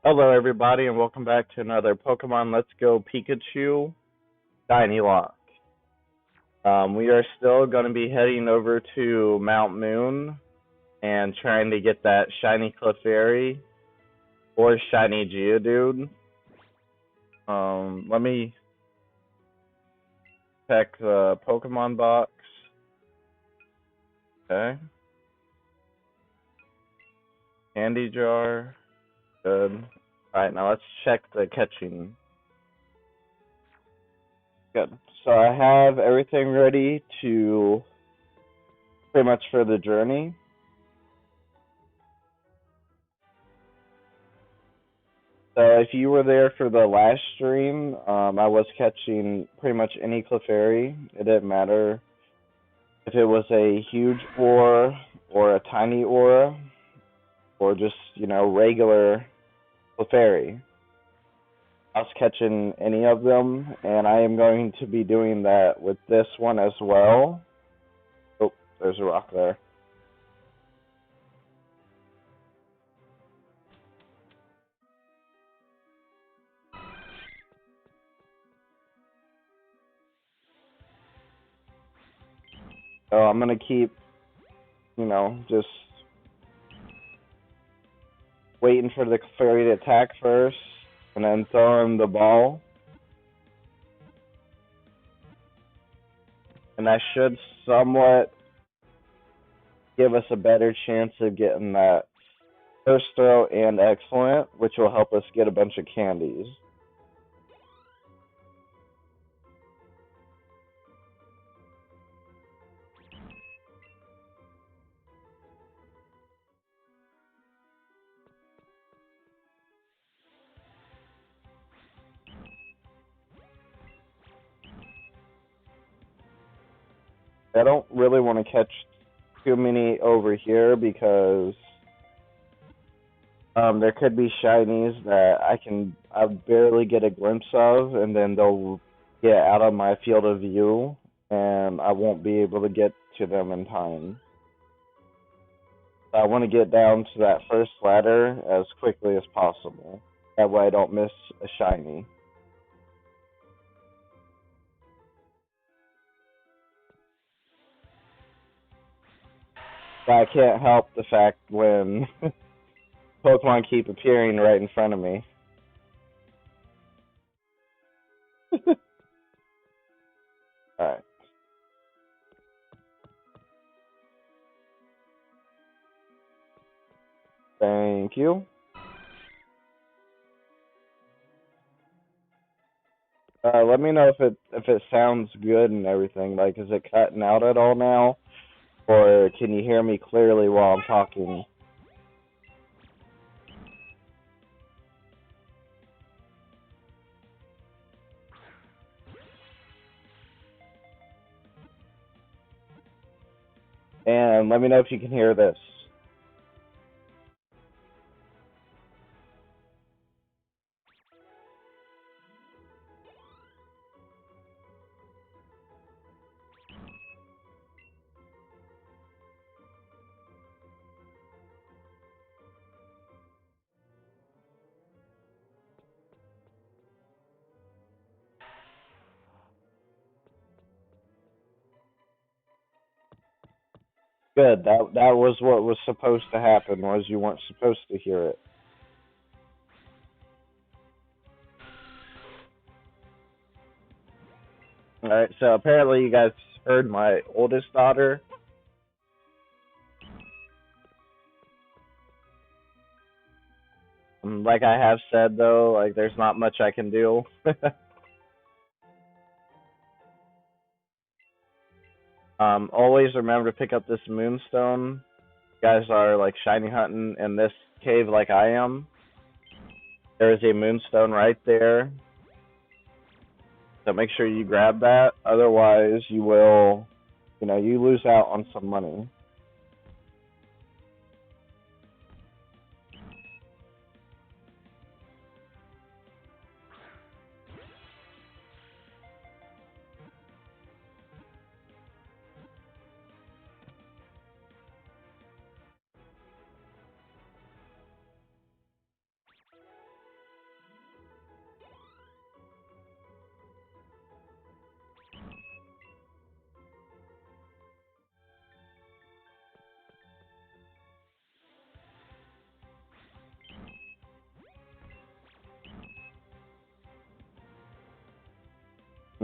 Hello, everybody, and welcome back to another Pokemon Let's Go Pikachu Shinylocke. We are still going to be heading over to Mount Moon and trying to get that shiny clefairy or shiny Geodude. Let me check the Pokemon box. Okay. Candy jar. Good. Alright, now let's check the catching. Good. So I have everything ready to pretty much for the journey. So if you were there for the last stream, I was catching pretty much any clefairy. It didn't matter if it was a huge aura or a tiny aura or just, regular clefairy. I was catching any of them, and I am going to be doing that with this one as well. Oh, there's a rock there. So I'm going to keep, just waiting for the clefairy to attack first, and then throwing the ball. And that should somewhat give us a better chance of getting that first throw and excellent, which will help us get a bunch of candies. I don't really want to catch too many over here because there could be shinies that I barely get a glimpse of, and then they'll get out of my field of view, and I won't be able to get to them in time. I want to get down to that first ladder as quickly as possible. That way I don't miss a shiny. But I can't help the fact when Pokemon keep appearing right in front of me. Alright. Thank you. Let me know if it sounds good and everything. Like, is it cutting out at all now? Or can you hear me clearly while I'm talking? And let me know if you can hear this. Good. That was what was supposed to happen. Was you weren't supposed to hear it. All right. So apparently you guys heard my oldest daughter. Like I have said though, like there's not much I can do. Always remember to pick up this moonstone. You guys are like shiny hunting in this cave like I am. There is a moonstone right there. So make sure you grab that. Otherwise, you will, you lose out on some money.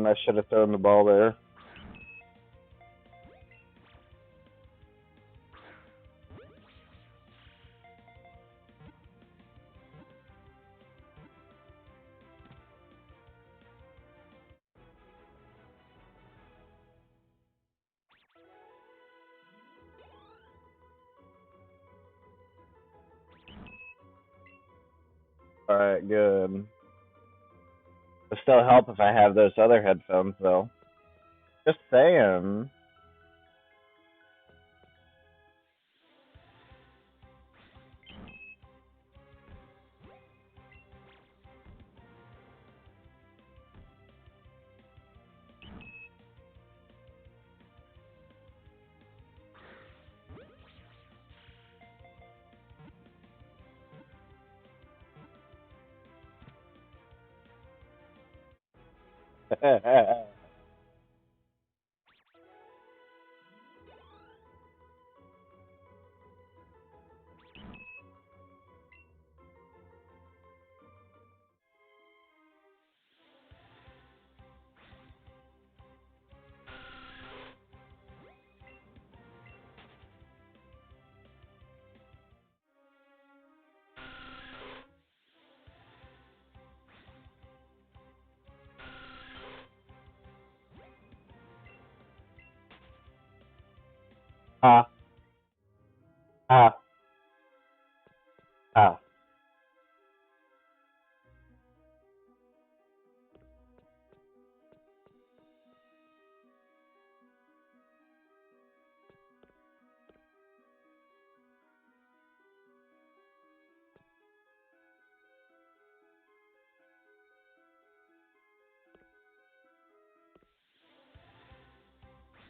I should have thrown the ball there. Alright, good. It'll still help if I have those other headphones, though. Just saying. Ah, ah, ah.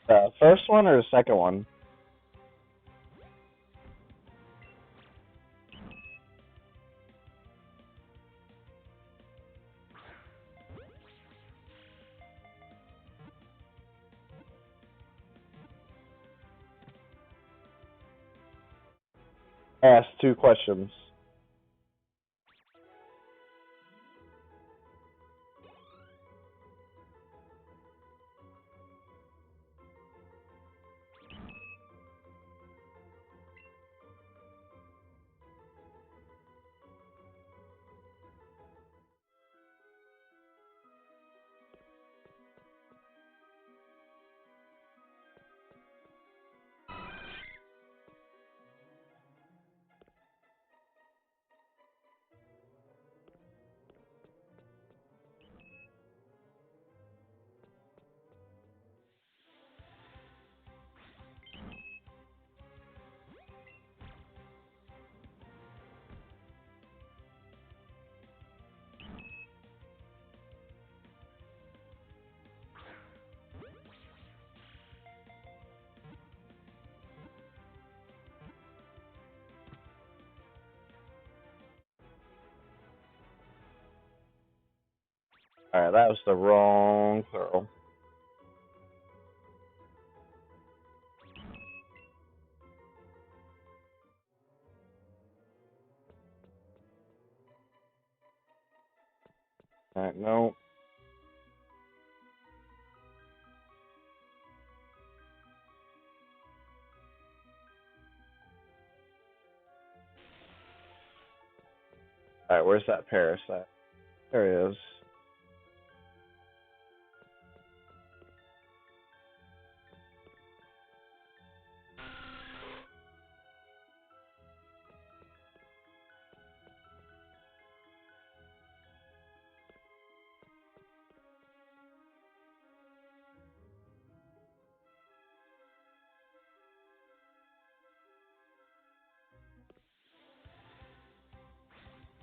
The first one or the second one? I asked 2 questions. Alright, that was the wrong throw. Alright, no. Alright, where's that Paris at? There he is.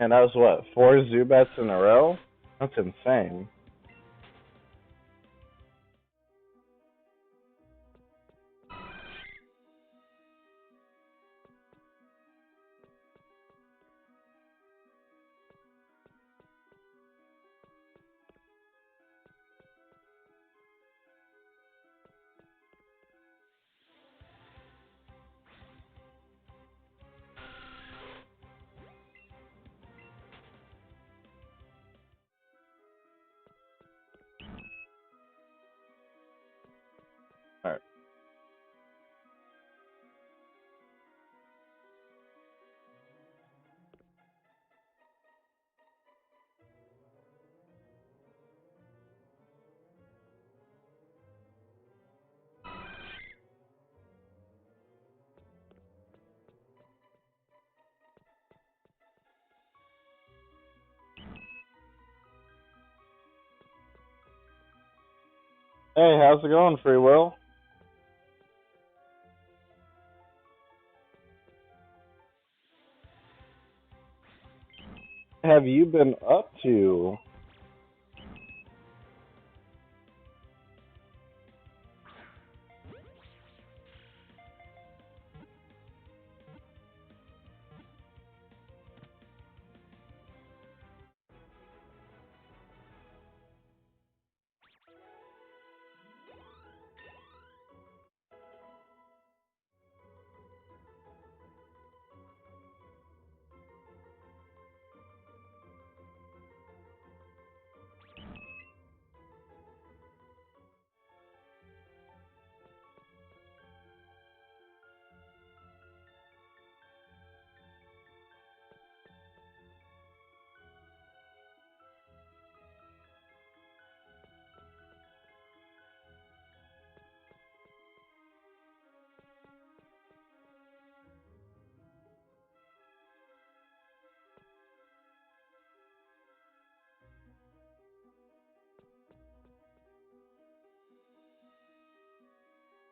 And that was what, 4 Zubats in a row? That's insane. Hey, how's it going, Free Will? Have you been up to?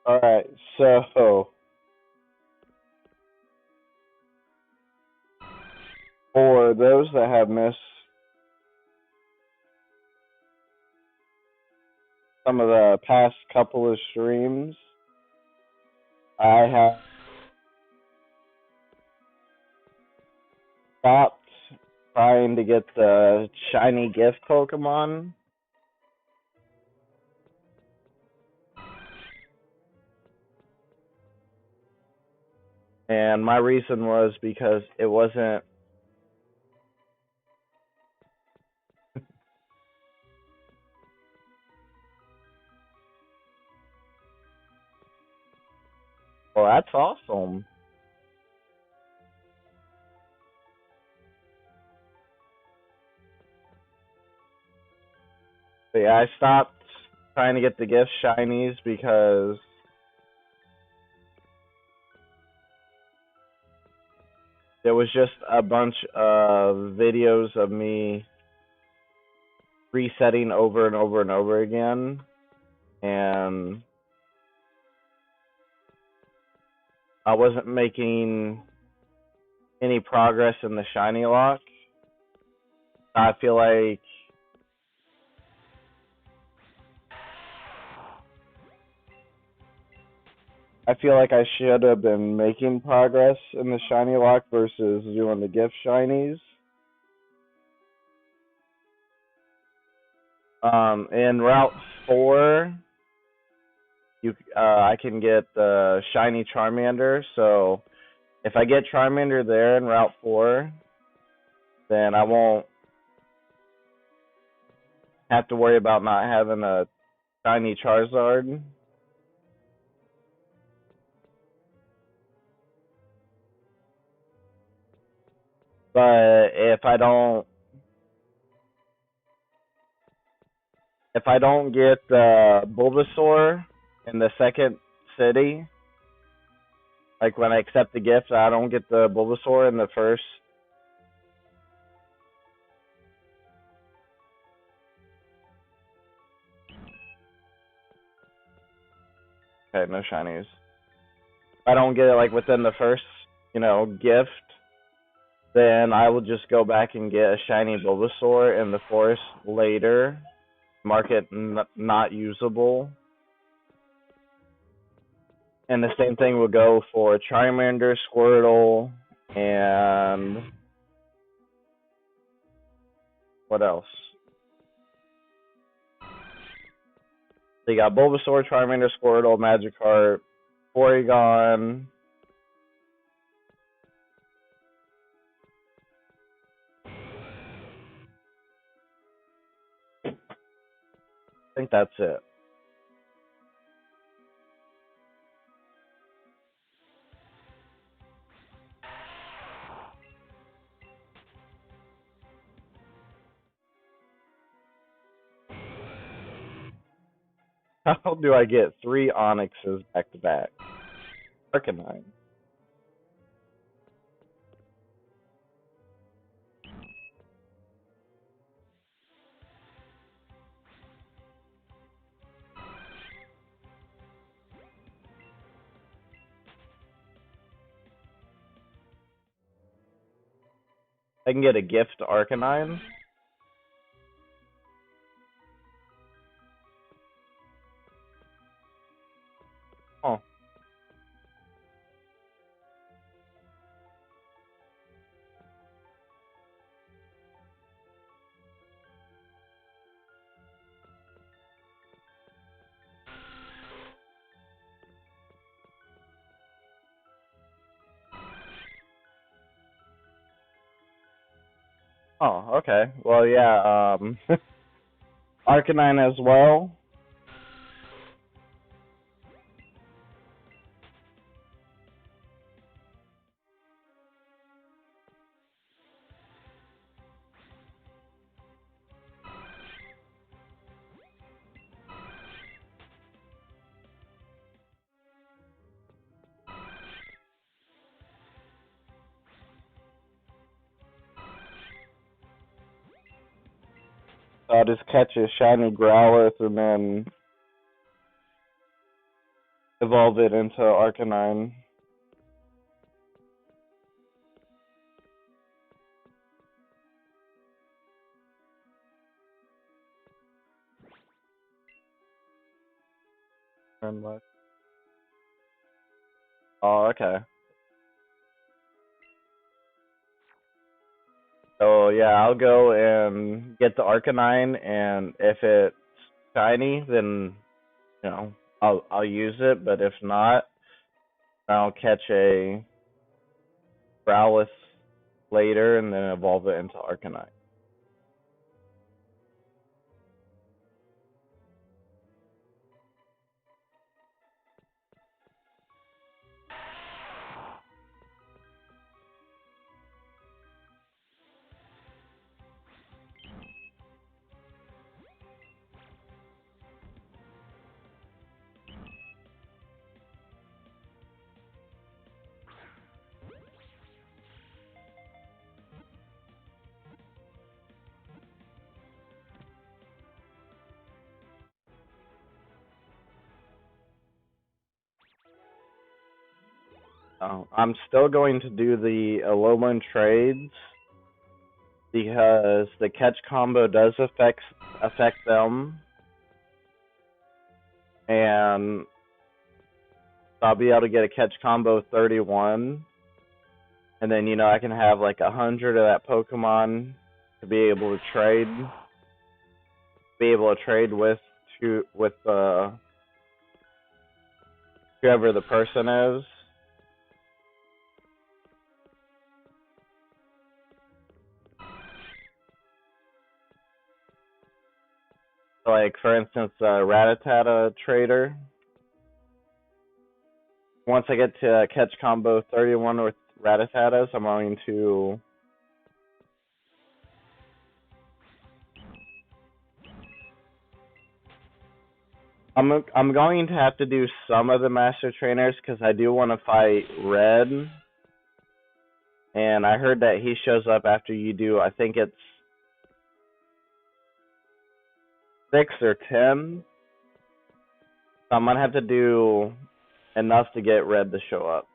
Alright, so for those that have missed some of the past couple of streams, I have stopped trying to get the shiny gift Pokemon. And my reason was because it wasn't. Well, that's awesome. But yeah, I stopped trying to get the gift shinies because there was just a bunch of videos of me resetting over and over and over again, and I wasn't making any progress in the Shinylocke. I feel like I should have been making progress in the Shinylocke versus doing the gift shinies. In Route 4, I can get the shiny Charmander. So if I get Charmander there in Route 4, then I won't have to worry about not having a shiny Charizard. But if I don't get the Bulbasaur in the second city, like when I accept the gift, I don't get the Bulbasaur in the first. Okay, no shinies. If I don't get it like within the first, gift, then I will just go back and get a shiny Bulbasaur in the forest later. Mark it not usable. And the same thing will go for Charmander, Squirtle, and what else? So you got Bulbasaur, Charmander, Squirtle, Magikarp, Porygon. I think that's it. How do I get 3 Onyxes back to back? Arcanine. I can get a gift Arcanine. Oh. Oh, okay. Well, yeah, Arcanine as well. So I'll just catch a shiny Growlithe and then evolve it into Arcanine. Oh, okay. So yeah, I'll go and get the Arcanine, and if it's shiny, then I'll use it. But if not, I'll catch a Growlithe later and then evolve it into Arcanine. I'm still going to do the Alolan trades because the catch combo does affect them, and I'll be able to get a catch combo 31, and then I can have like 100 of that Pokemon to be able to trade with whoever the person is. Like, for instance, Rattata trader. Once I get to catch combo 31 with Rattatatas, I'm going to I'm going to have to do some of the master trainers because I do want to fight Red, and I heard that he shows up after you do, I think it's 6 or 10. So I'm gonna have to do enough to get Red to show up.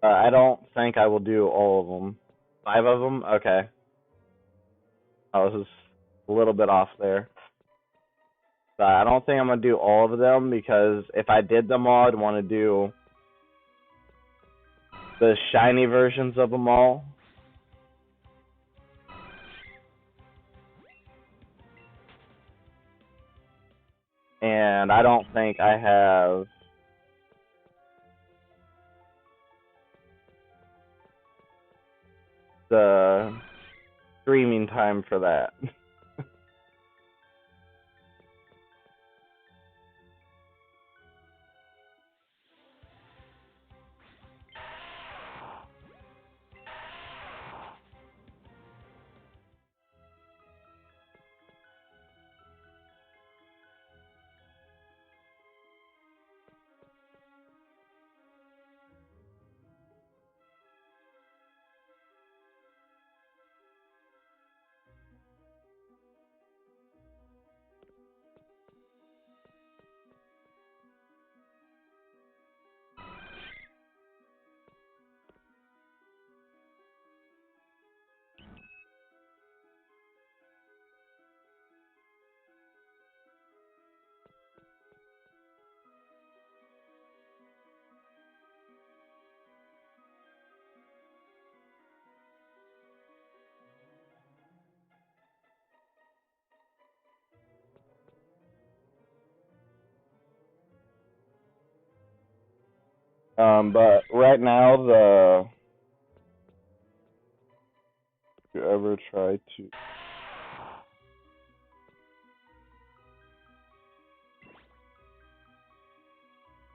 I don't think I will do all of them. 5 of them? Okay. I was just a little bit off there. But I don't think I'm going to do all of them because if I did them all, I'd want to do the shiny versions of them all. And I don't think I have the streaming time for that. But right now, if you ever try to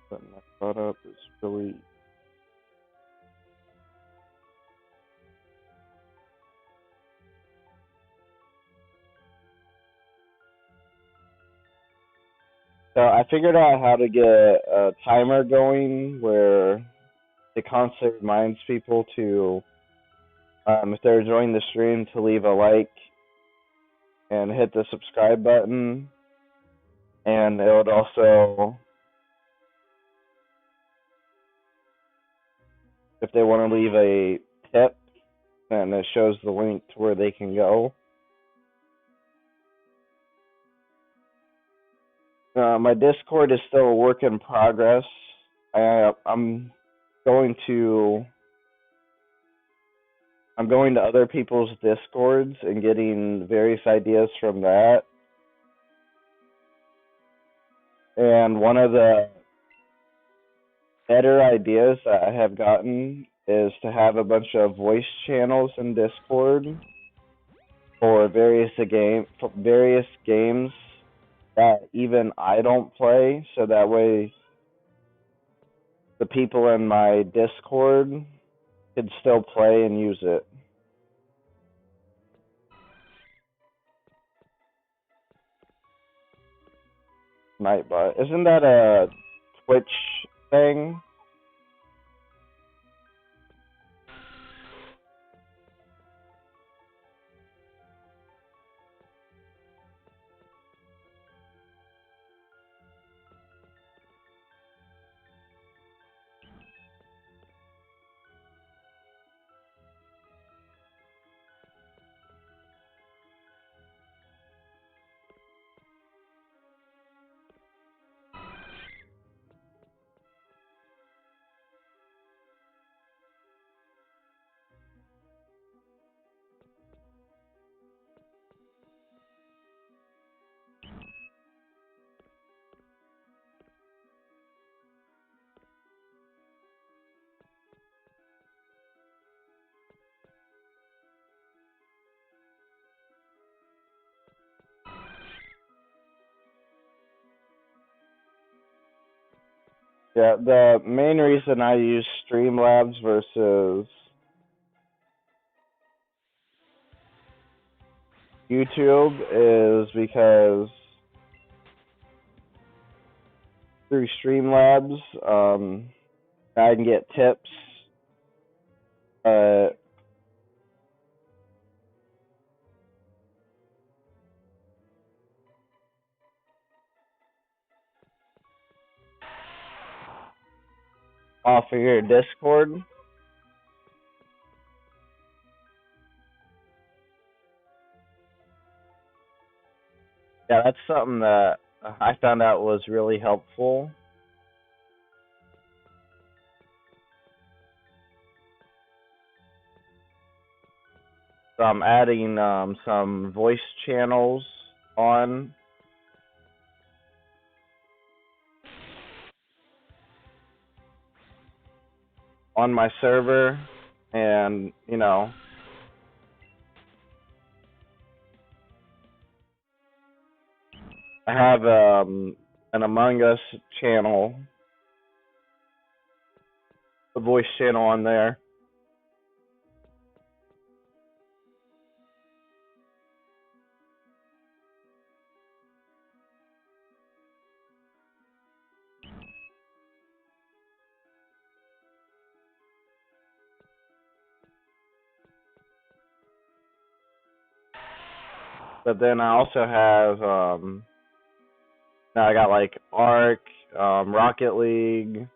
set that up, it's really so I figured out how to get a timer going where it constantly reminds people to, if they're enjoying the stream, to leave a like and hit the subscribe button. And it would also, if they want to leave a tip, then it shows the link to where they can go. My Discord is still a work in progress. I'm going to other people's Discords and getting various ideas from that. And one of the better ideas that I have gotten is to have a bunch of voice channels in Discord for various games that even I don't play, so that way the people in my Discord could still play and use it. Nightbot. Isn't that a Twitch thing? Yeah, the main reason I use Streamlabs versus YouTube is because through Streamlabs, I can get tips. Off of your Discord. Yeah, that's something that I found out was really helpful. So I'm adding some voice channels on my server, and I have an Among Us channel, a voice channel on there. But then I also have now I got like Ark, Rocket League.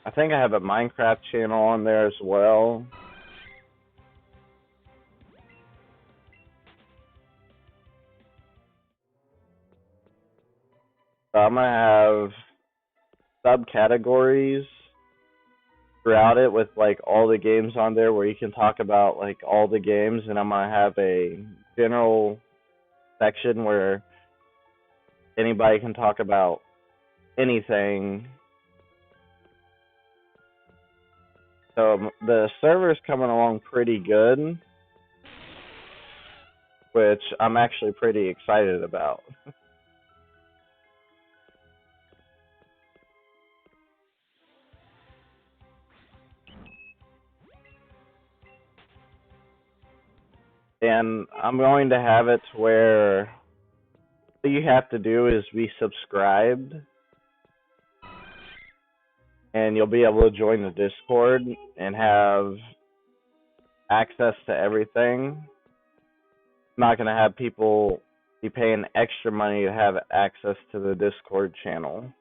I think I have a Minecraft channel on there as well. So I'm gonna have subcategories throughout it with like all the games on there where you can talk about like all the games, and I'm gonna have a general section where anybody can talk about anything. So the server's coming along pretty good, which I'm actually pretty excited about. And I'm going to have it to where all you have to do is be subscribed, and you'll be able to join the Discord and have access to everything. I'm not going to have people be paying extra money to have access to the Discord channel.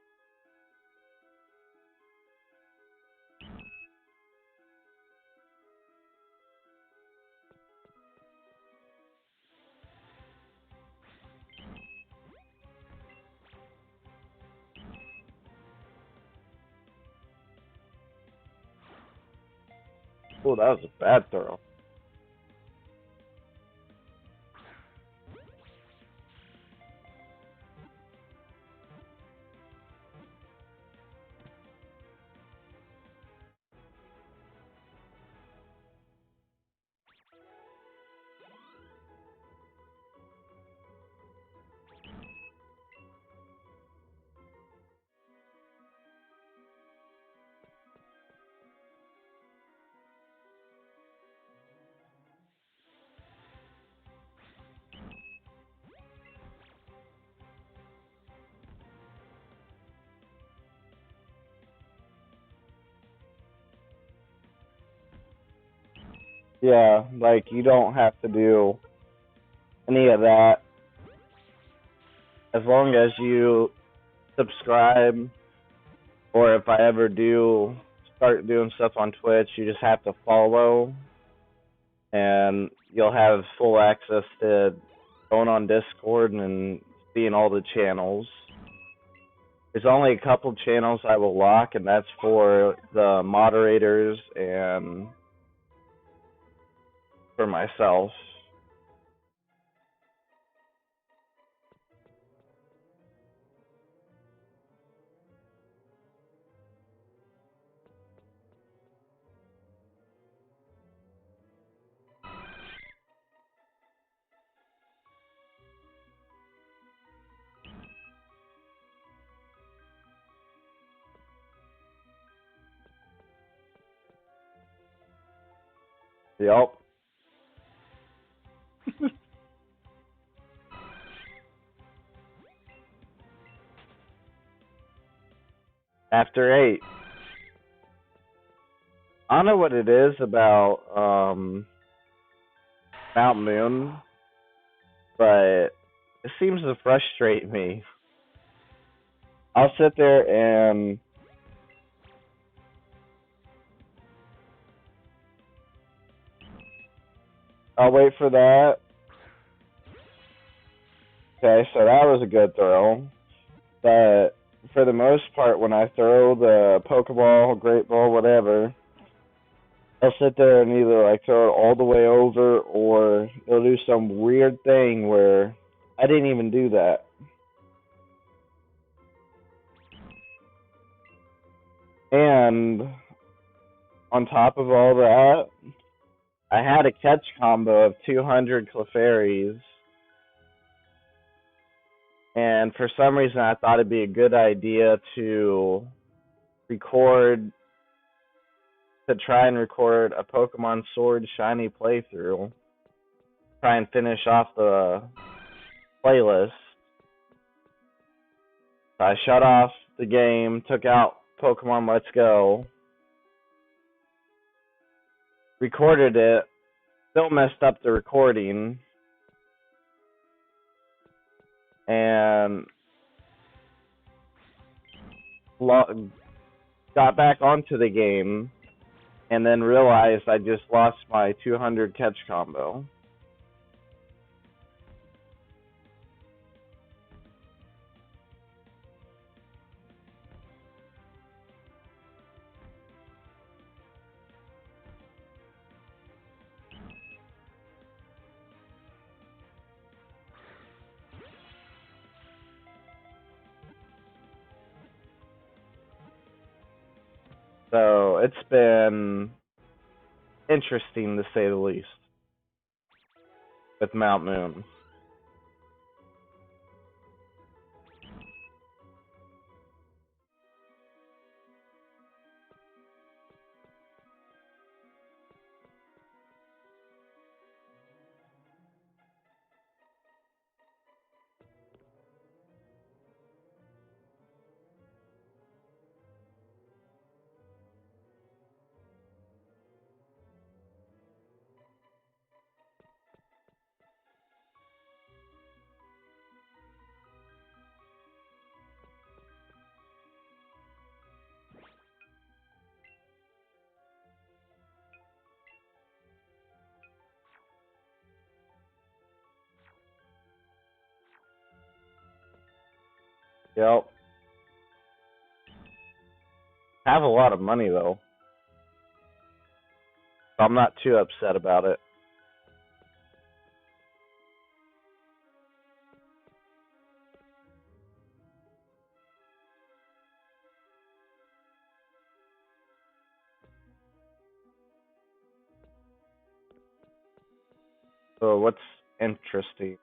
Oh, that was a bad throw. Yeah, like you don't have to do any of that as long as you subscribe, or if I ever do start doing stuff on Twitch, you just have to follow, and you'll have full access to going on Discord and seeing all the channels. There's only a couple channels I will lock, and that's for the moderators and for myself. Yep. After 8. I don't know what it is about Mount Moon, but it seems to frustrate me. I'll sit there and I'll wait for that. Okay, so that was a good throw. But for the most part, when I throw the Pokeball, Great Ball, whatever, I'll sit there and either like throw it all the way over, or it'll do some weird thing where I didn't even do that. And on top of all that, I had a catch combo of 200 clefairies. And for some reason, I thought it'd be a good idea to try and record a Pokemon Sword Shiny playthrough. Try and finish off the playlist. So I shut off the game, took out Pokemon Let's Go, recorded it, still messed up the recording, and got back onto the game, and then realized I just lost my 200 catch combo. So it's been interesting to say the least with Mount Moon. Yep. Have a lot of money though. So I'm not too upset about it. So what's interesting?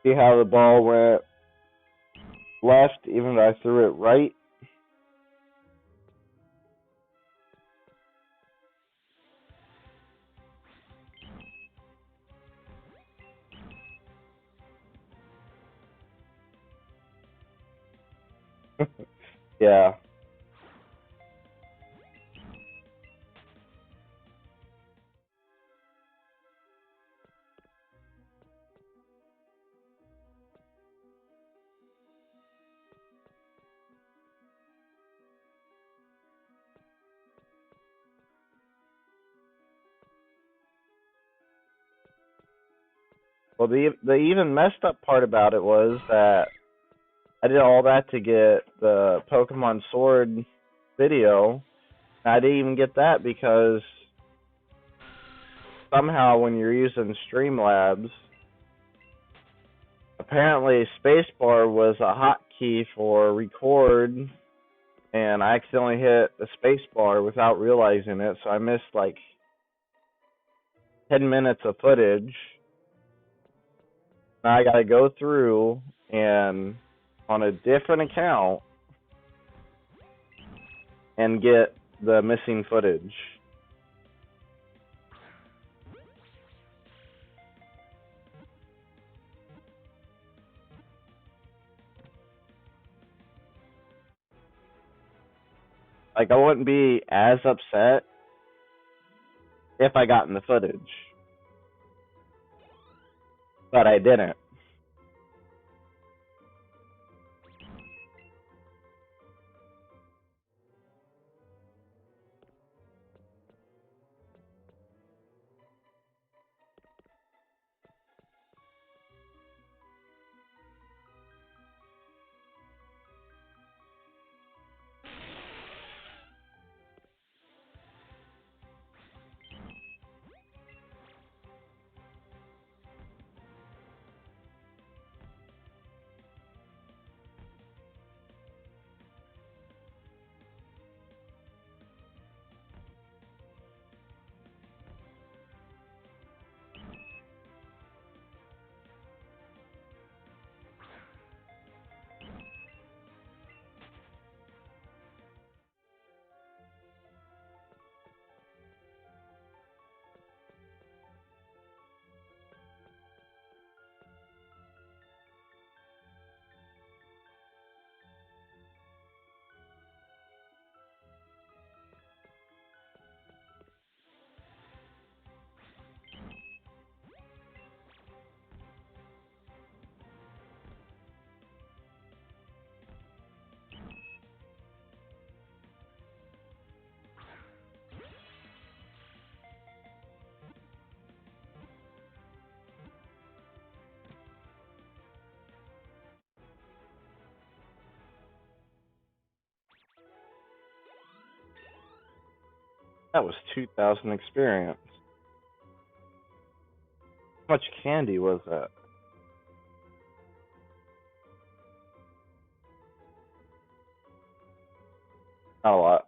See how the ball went left, even though I threw it right? Yeah. Well, the even messed up part about it was that I did all that to get the Pokemon Sword video. And I didn't even get that because somehow when you're using Streamlabs, apparently spacebar was a hotkey for record, and I accidentally hit the spacebar without realizing it, so I missed like 10 minutes of footage. Now I gotta go through and on a different account and get the missing footage. Like, I wouldn't be as upset if I got in the footage, but I didn't. That was 2,000 experience. How much candy was that? Not a lot.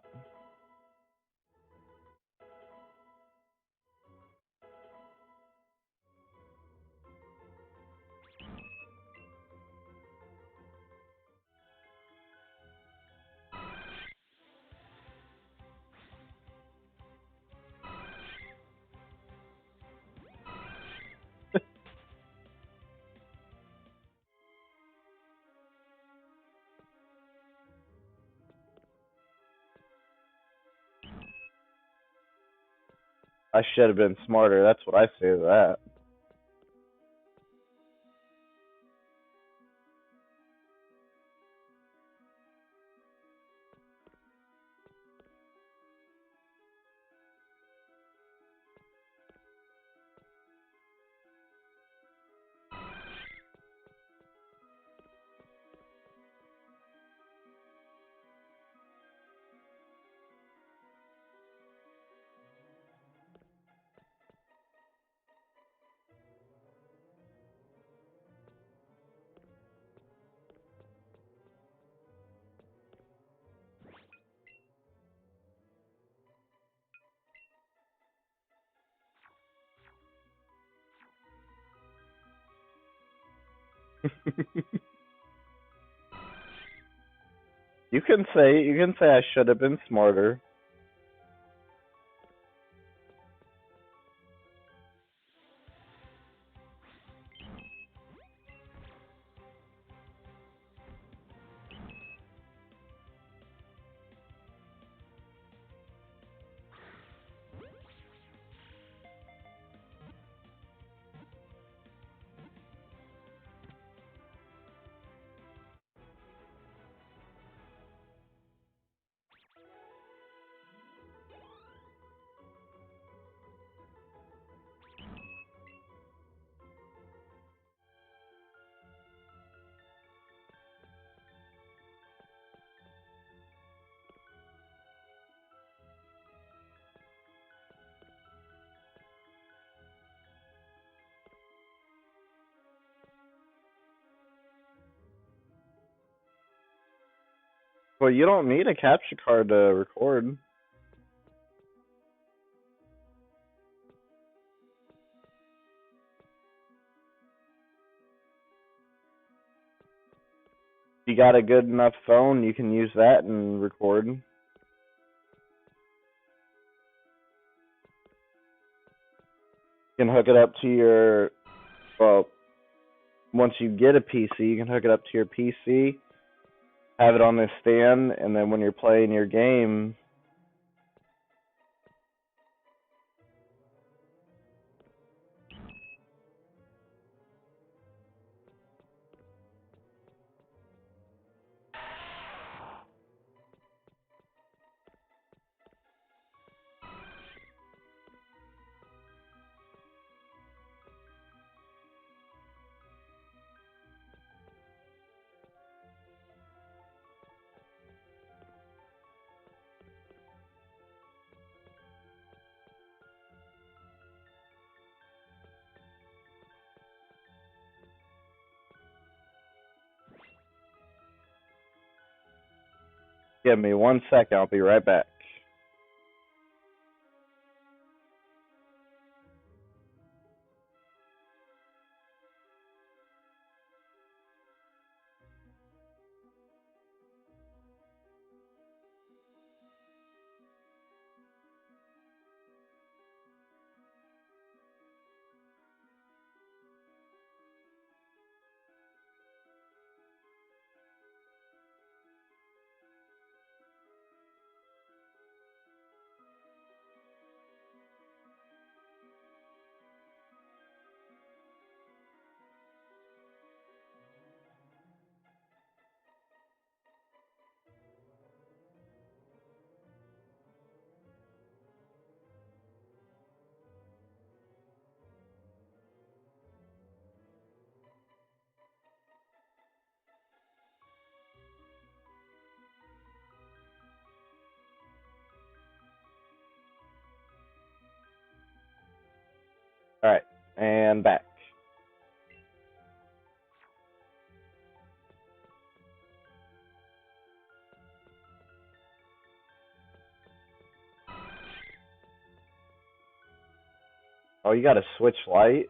I should have been smarter. That's what I say to that. You can say I should have been smarter. Well, you don't need a capture card to record. If you got a good enough phone, you can use that and record. You can hook it up to your, well, once you get a PC, you can hook it up to your PC, have it on this stand, and then when you're playing your game, give me 1 second, I'll be right back. Alright, and back. Oh, you gotta switch light?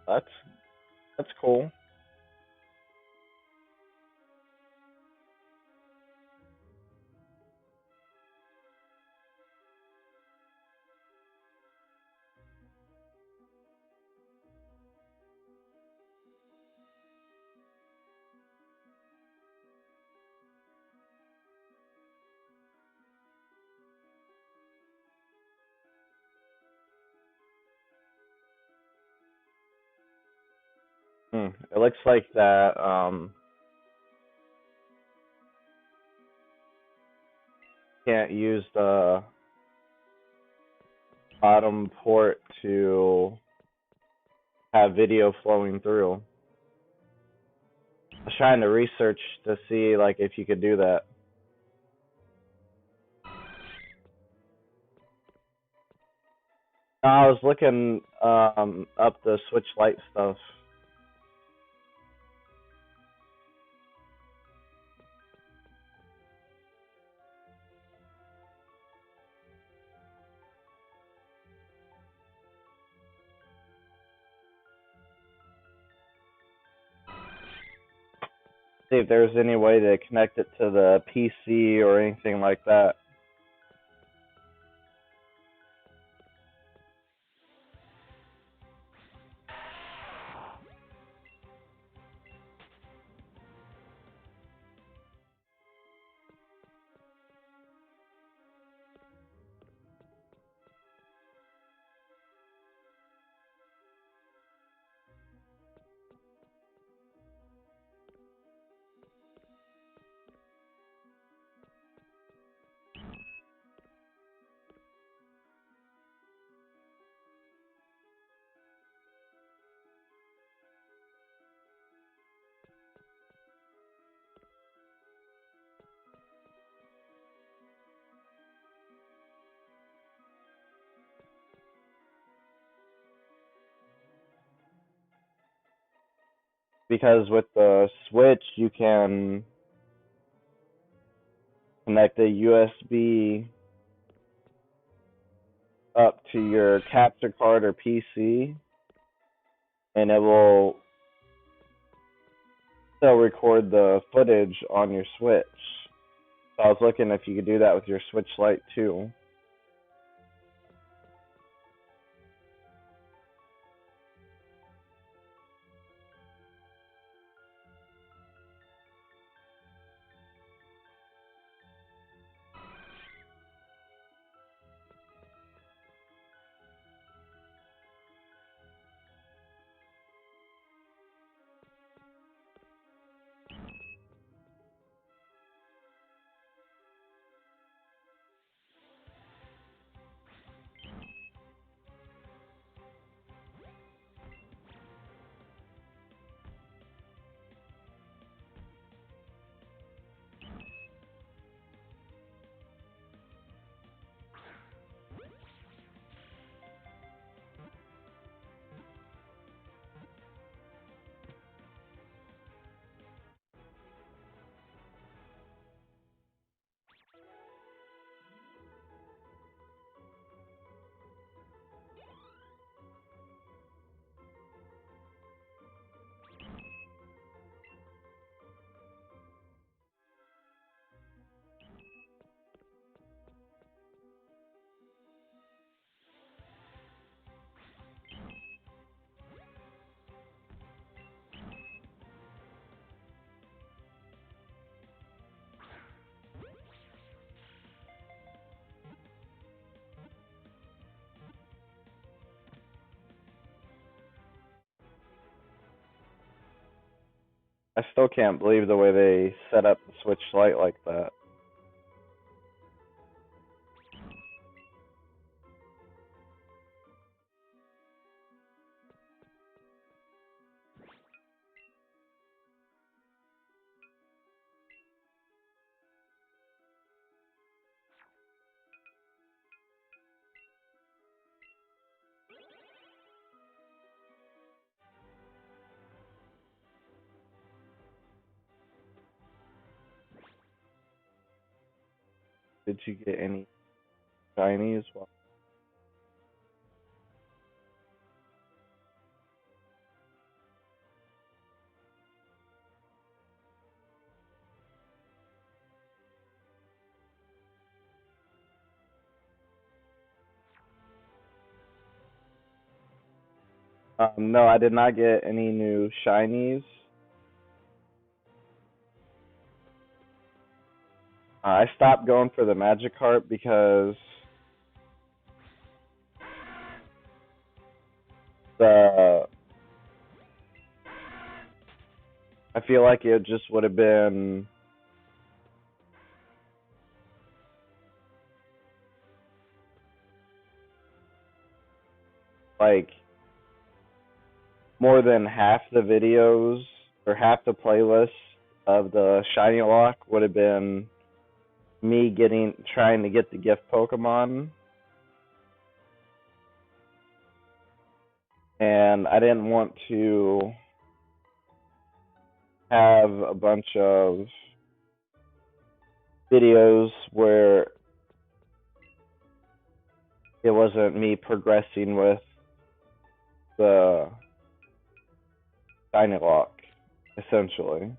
That's that's cool. It looks like that can't use the bottom port to have video flowing through. I was trying to research to see like if you could do that. I was looking up the switch light stuff. See if there's any way to connect it to the PC or anything like that. because with the Switch you can connect a USB up to your capture card or PC, and it will still record the footage on your Switch. So I was looking if you could do that with your Switch Lite too. I still can't believe the way they set up the Switch Lite like that. Did you get any shiny as well? No, I did not get any new shinies. I stopped going for the Magikarp because the I feel like it just would have been like more than half the videos or half the playlist of the Shinylocke would have been me trying to get the gift Pokemon, and I didn't want to have a bunch of videos where it wasn't me progressing with the Shinylocke, essentially.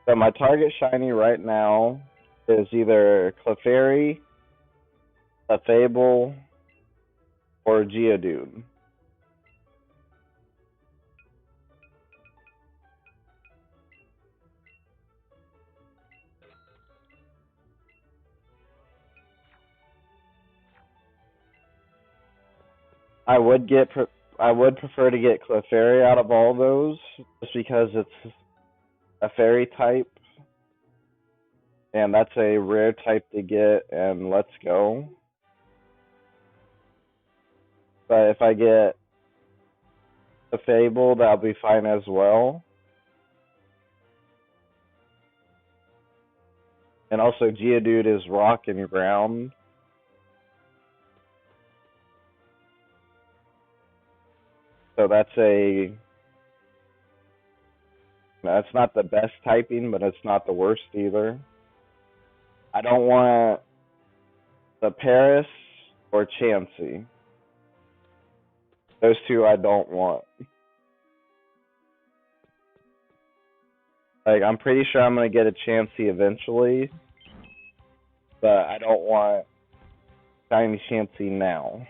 So my target shiny right now is either Clefairy, a Fable, or Geodude. I would I would prefer to get Clefairy out of all those, just because it's a fairy type, and that's a rare type to get. And let's go. But if I get a Fable, that'll be fine as well. And also, Geodude is rock and ground. So that's not the best typing, but it's not the worst either. I don't want the Paris or Chansey. Those two I don't want. Like, I'm pretty sure I'm going to get a Chansey eventually, but I don't want Shiny Chansey now.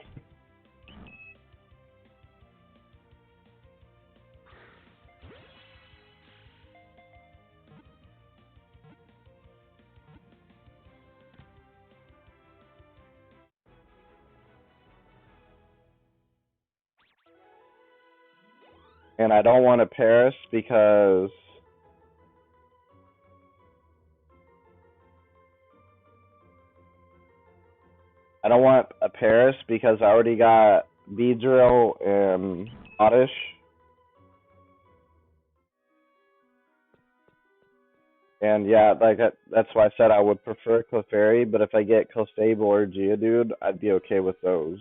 And I don't want a Paris because I already got Beedrill and Oddish. And yeah, like that's why I said I would prefer Clefairy, but if I get Clefable or Geodude, I'd be okay with those.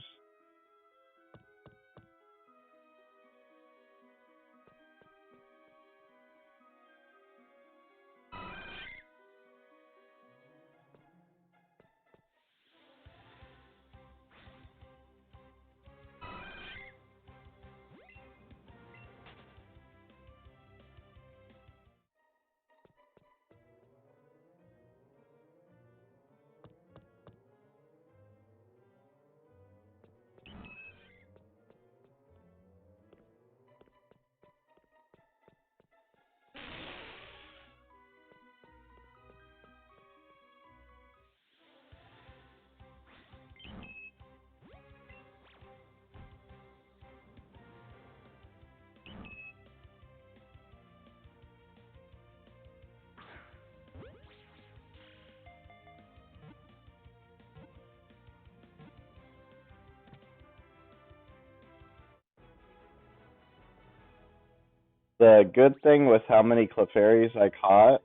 The good thing with how many Clefairies I caught,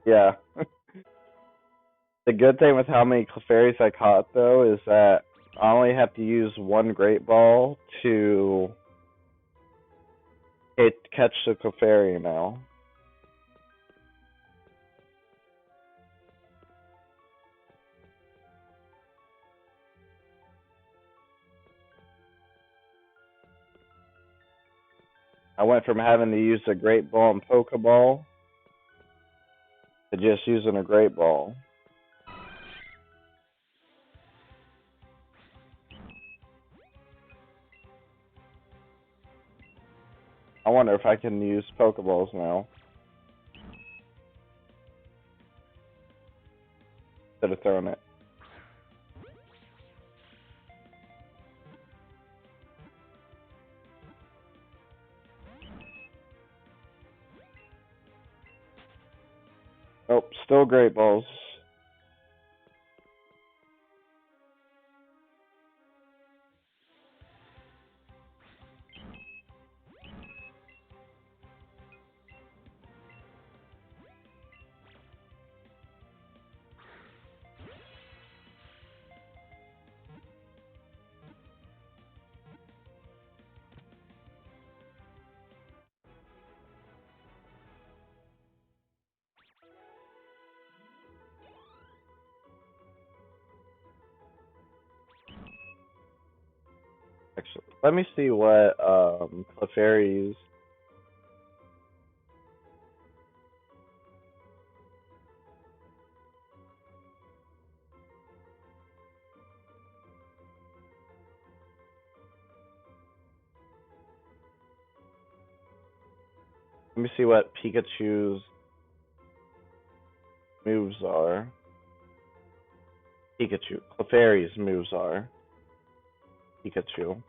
yeah. The good thing with how many Clefairies I caught, though, is that I only have to use one Great Ball to catch the Clefairy now. I went from having to use a Great Ball and Pokeball to just using a Great Ball. I wonder if I can use Pokeballs now. Instead of throwing it. Nope, still Great Balls. Actually, let me see what Clefairies. Let me see what Pikachu's moves are. Clefairy's moves are. Pikachu.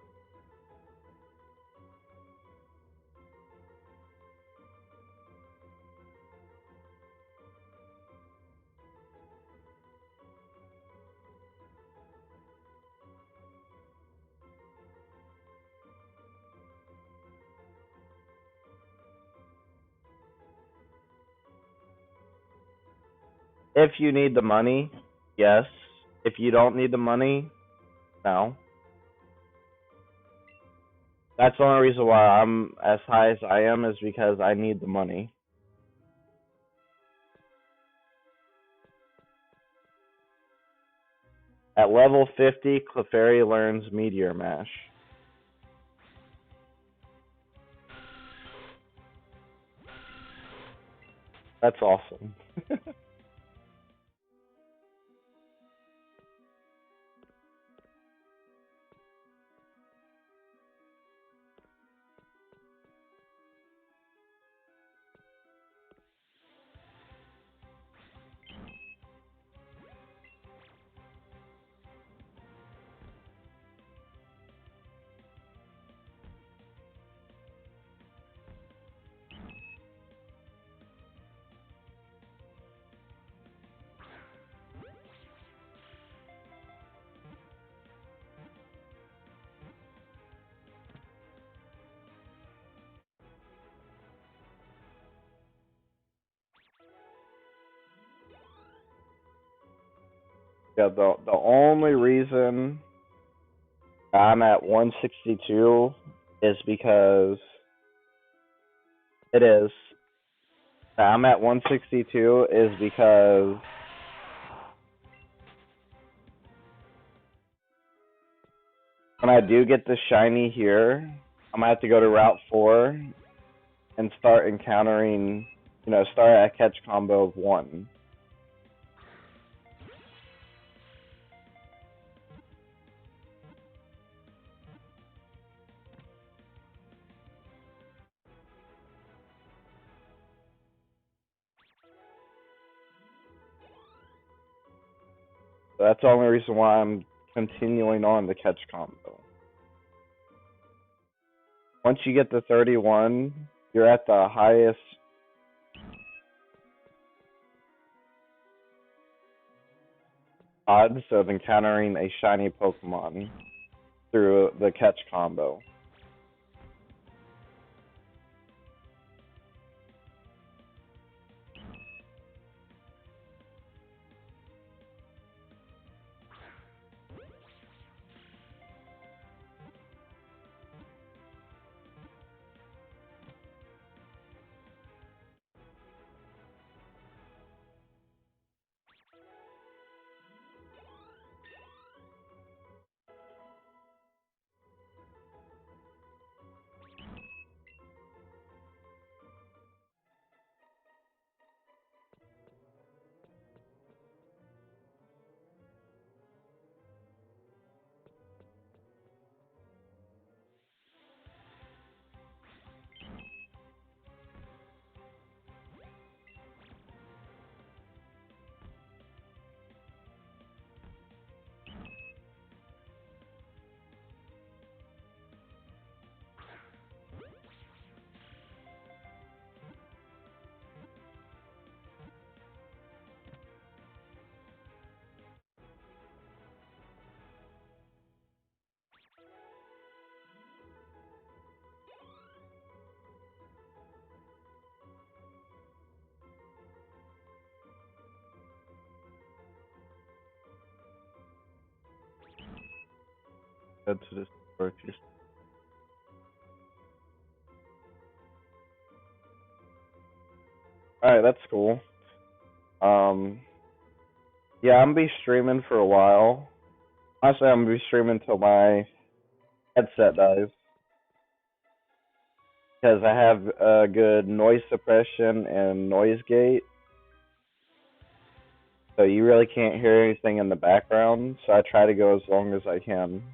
If you need the money, yes. If you don't need the money, no. That's the only reason why I'm as high as I am is because I need the money. At level 50, Clefairy learns Meteor Mash. That's awesome. Yeah, the only reason I'm at 162 is because it is. I'm at 162 is because when I do get the shiny here, I'm gonna have to go to Route 4 and start encountering, start at a catch combo of 1. So that's the only reason why I'm continuing on the catch combo. Once you get to 31, you're at the highest odds of encountering a shiny Pokemon through the catch combo. Go to this purchase. Alright, that's cool. Yeah, I'm gonna be streaming for a while. Honestly, I'm gonna be streaming until my headset dies. Because I have a good noise suppression and noise gate. So you really can't hear anything in the background. So I try to go as long as I can.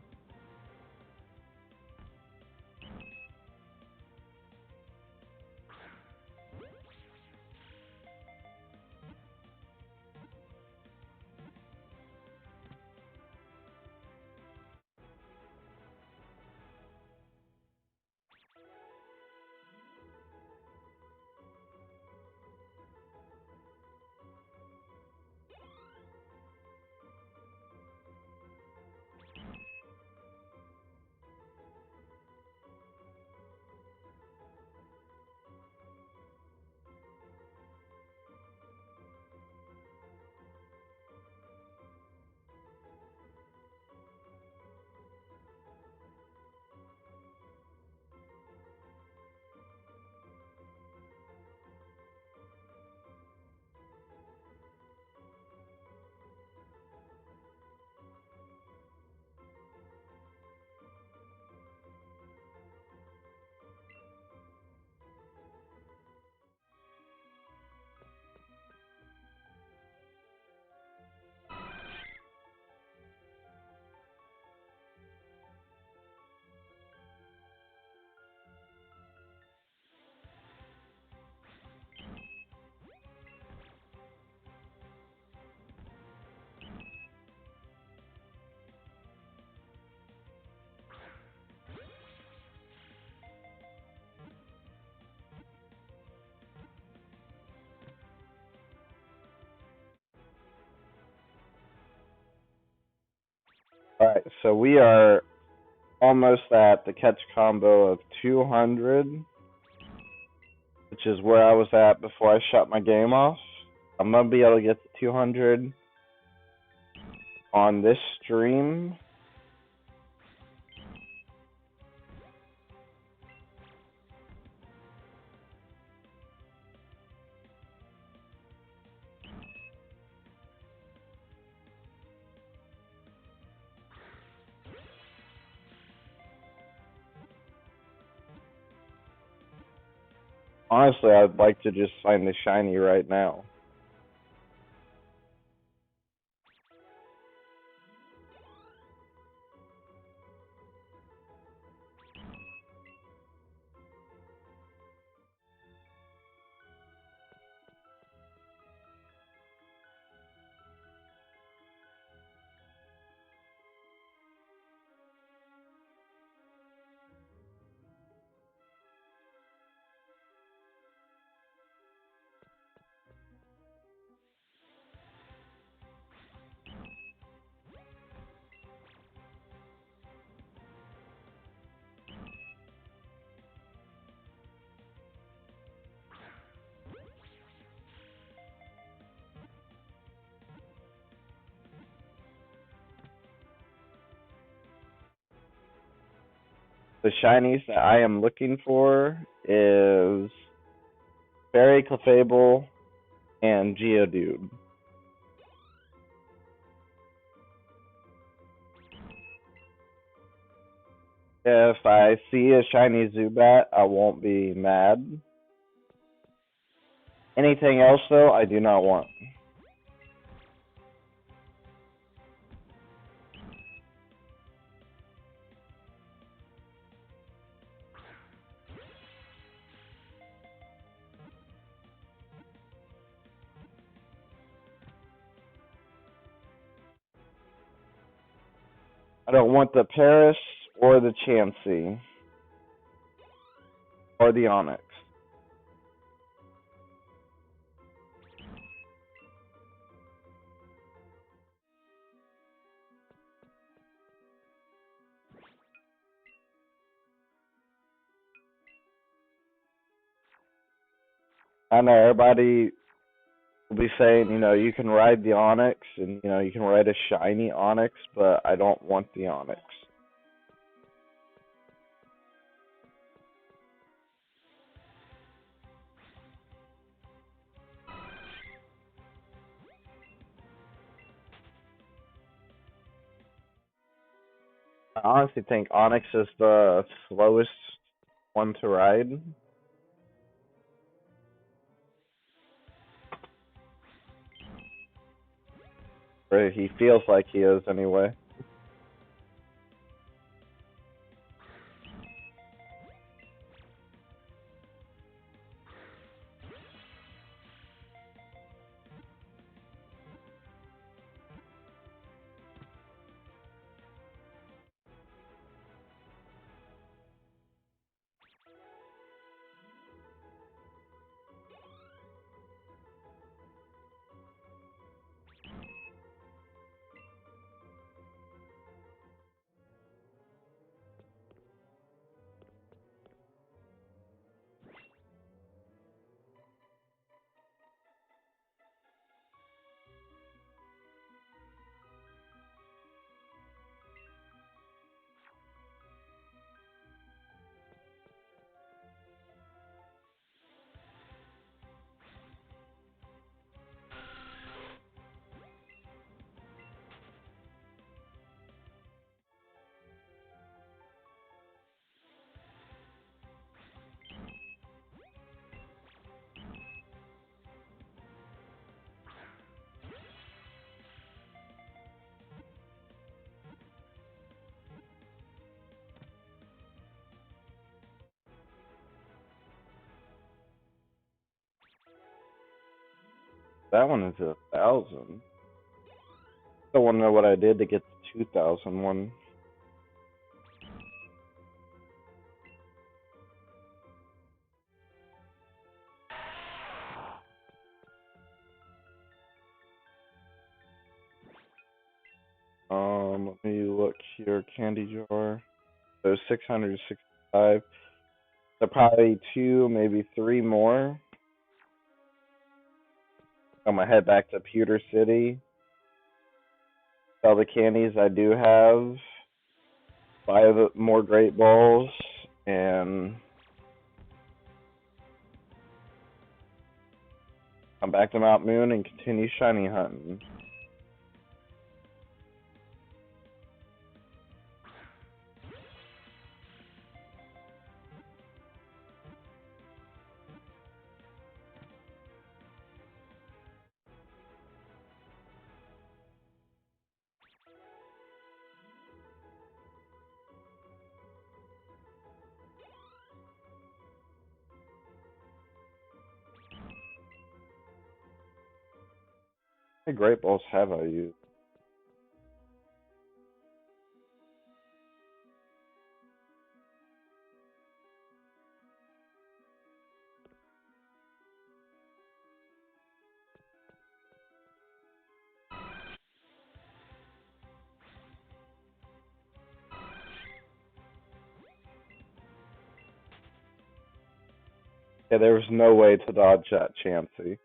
Alright, so we are almost at the catch combo of 200, which is where I was at before I shut my game off. I'm going to be able to get to 200 on this stream. Honestly, I'd like to just find the shiny right now. The shinies that I am looking for is Fairy, Clefable, and Geodude. If I see a shiny Zubat, I won't be mad. Anything else, though, I do not want. I don't want the Paris or the Chansey or the Onyx. I know everybody will be saying, you can ride the Onyx and, you can ride a shiny Onyx, but I don't want the Onyx. I honestly think Onyx is the slowest one to ride. Or he feels like he is anyway. That one is 1,000. I want to know what I did to get the 2,000 one. Let me look pure candy jar. So 665. So probably two, maybe three more. I'm gonna head back to Pewter City. Sell the candies I do have. Buy the more Great Balls and come back to Mount Moon and continue shiny hunting. How many Great Balls have I used? Yeah, there was no way to dodge that Chansey.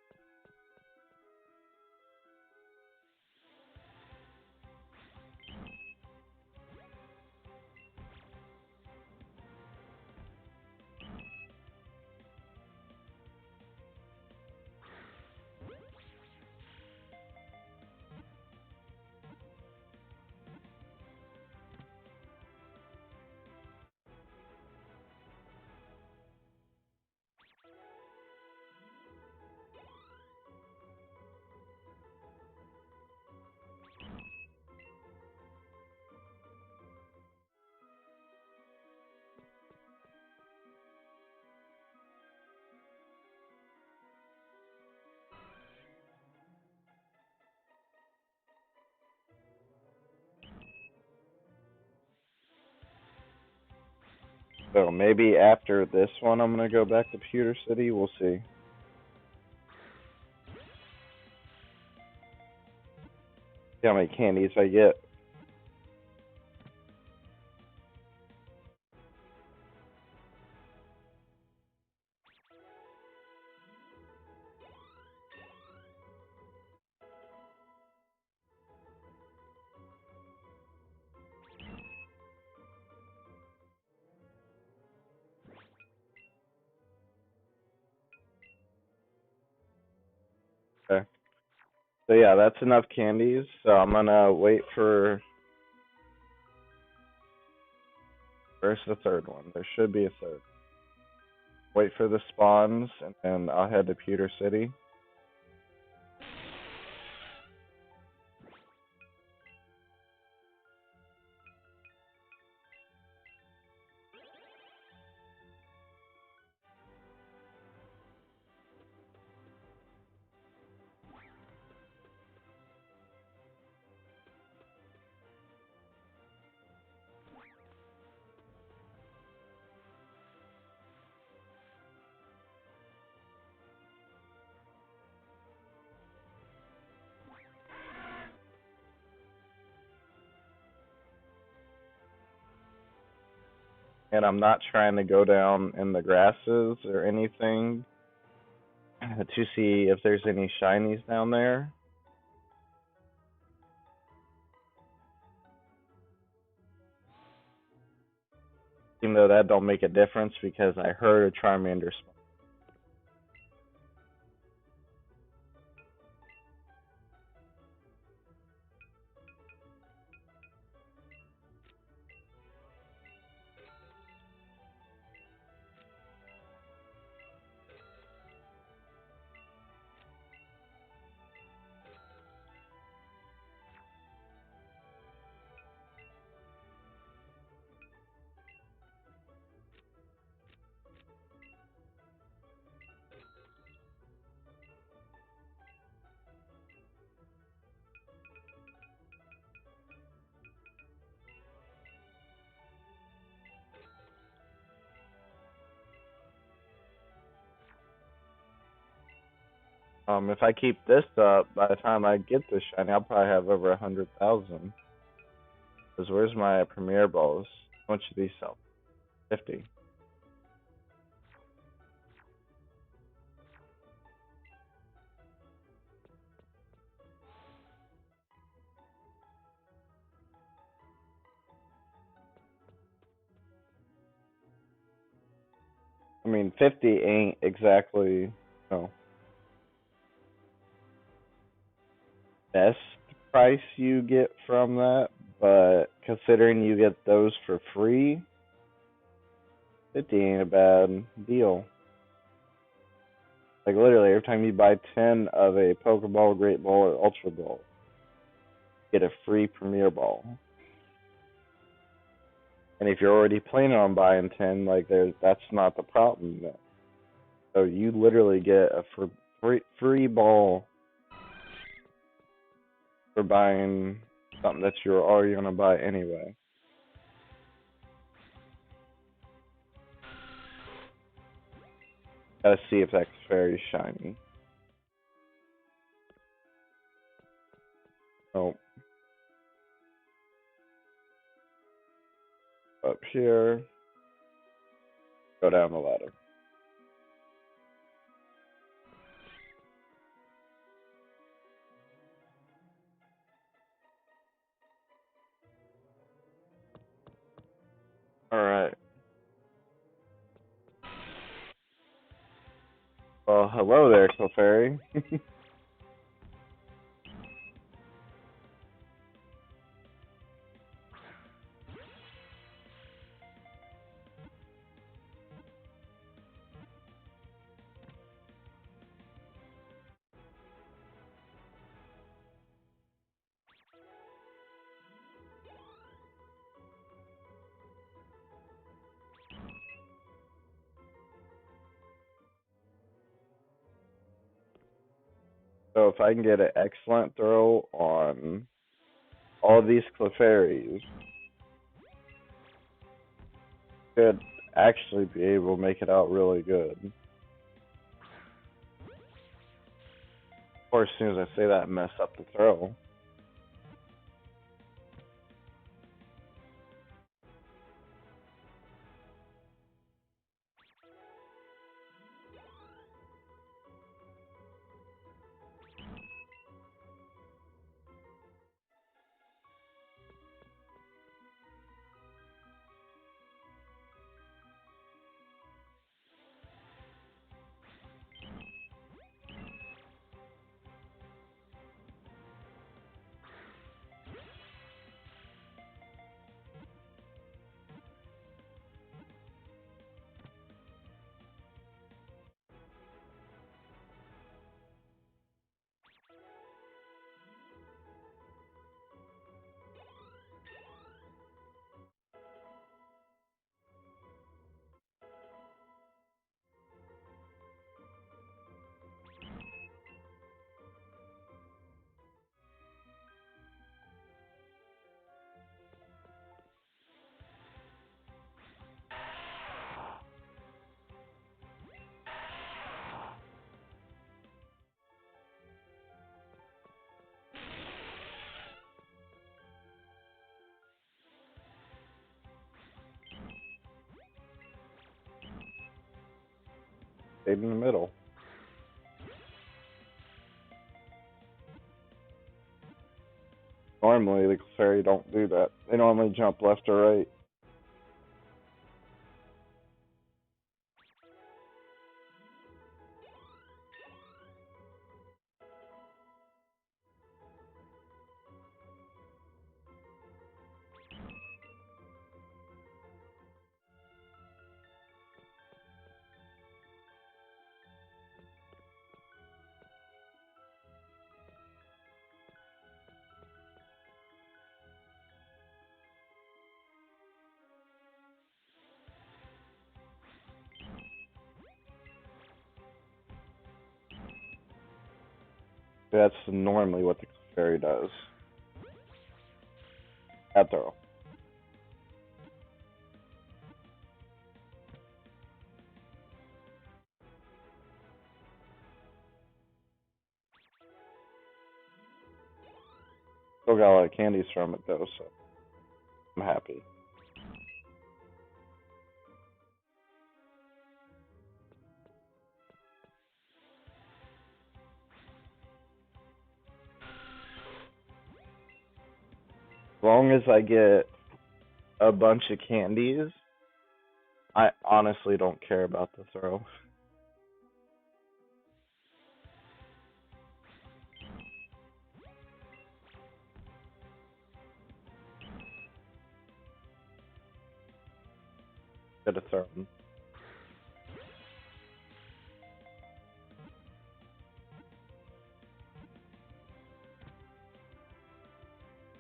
So maybe after this one, I'm gonna go back to Pewter City. We'll see. See how many candies I get. Okay. So yeah, that's enough candies. So I'm gonna wait for. Where's the third one? There should be a third. Wait for the spawns, and then I'll head to Pewter City. And I'm not trying to go down in the grasses or anything to see if there's any shinies down there. Even though that don't make a difference because I heard a Charmander spawn. If I keep this up, by the time I get this shiny, I'll probably have over 100,000. Because where's my premier balls? How much do these sell? 50. I mean, 50 ain't exactly, no, best price you get from that, but considering you get those for free, 50 ain't a bad deal. Like literally, every time you buy 10 of a Pokeball, Great Ball, or Ultra Ball, you get a free Premier Ball. And if you're already planning on buying 10, like that's not the problem. So you literally get a free ball for buying something that you're already gonna buy anyway. Gotta see if that's very shiny. Oh, up here, go down the ladder. All right. Well, hello there, clefairy. So if I can get an excellent throw on all of these clefairies, could actually be able to make it out really good. Of course, as soon as I say that, I mess up the throw. Stayed in the middle. Normally, the clefairy don't do that. They normally jump left or right. That's normally what the clefairy does. Bad throw. Still got a lot of candies from it though, so I'm happy. As long as I get a bunch of candies, I honestly don't care about the throw. Get a throw.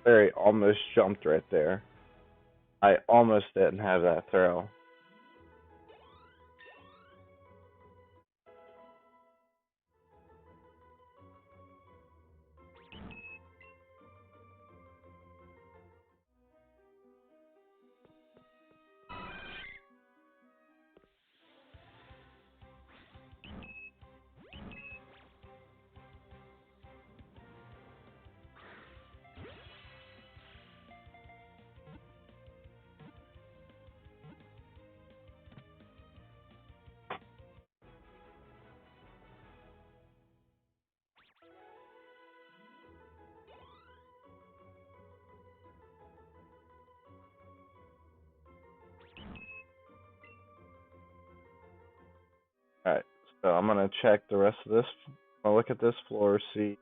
Barry almost jumped right there. I almost didn't have that throw. Alright, so I'm gonna check the rest of this. I'll look at this floor, see.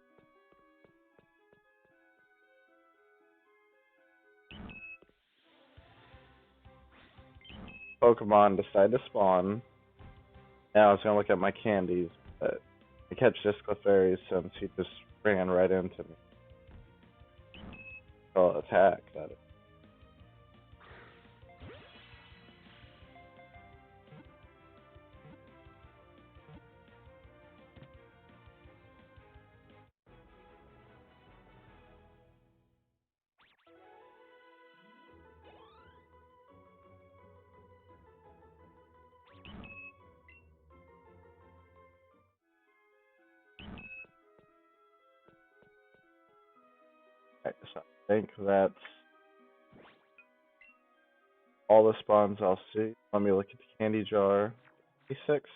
Pokemon decide to spawn. Now I was gonna look at my candies, but I catch this clefairy since he just ran right into me. Oh, attack, that is. Alright, so I think that's all the spawns I'll see. Let me look at the candy jar. 86?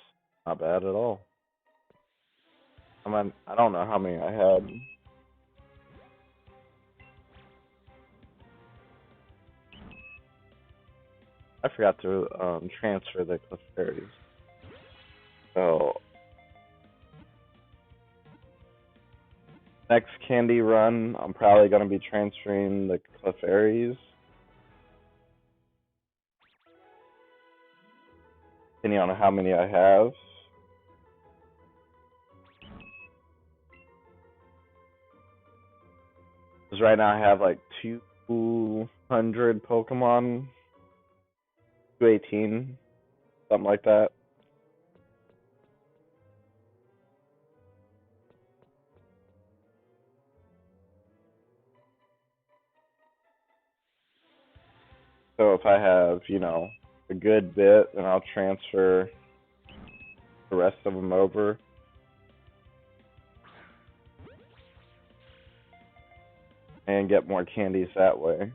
Not bad at all. I don't know how many I had. I forgot to transfer the clefairies. So next candy run, I'm probably gonna be transferring the clefairies. Depending on how many I have. Because right now I have like 200 Pokemon. 218. Something like that. So if I have, a good bit, then I'll transfer the rest of them over. And get more candies that way.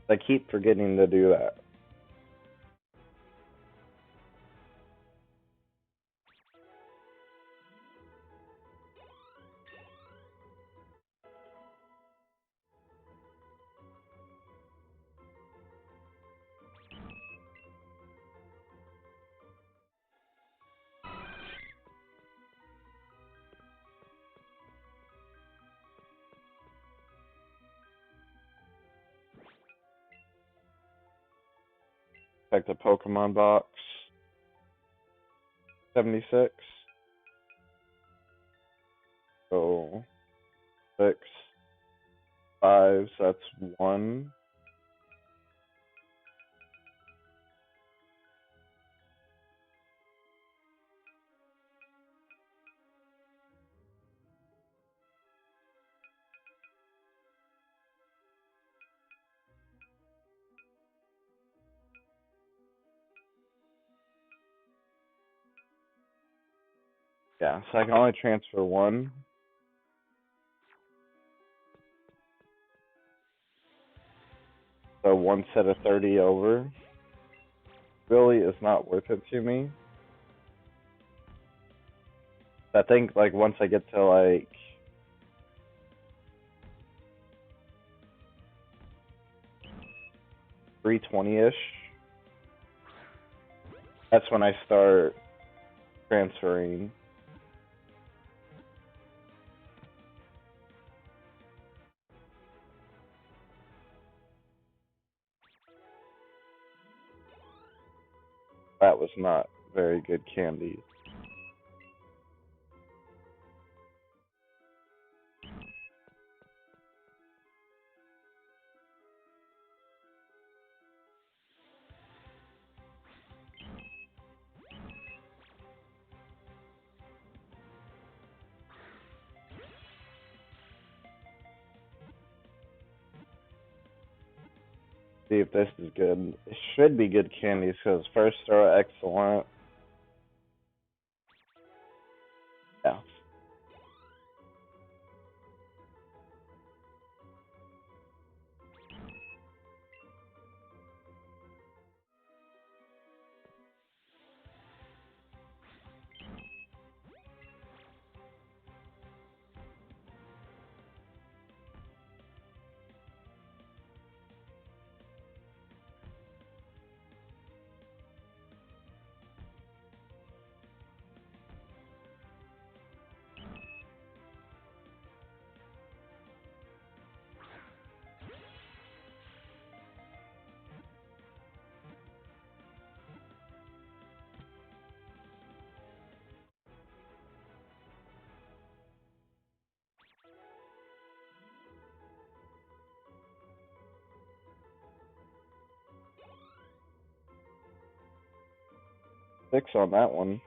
I keep forgetting to do that. Check the Pokemon box. 76. So 6, 5, so that's 1. Yeah, so I can only transfer 1. one set of 30 over really is not worth it to me. I think like once I get to like 320-ish, that's when I start transferring. That was not very good candy. See if this is good. It should be good candies because first throw excellent. Yeah. Six on that one.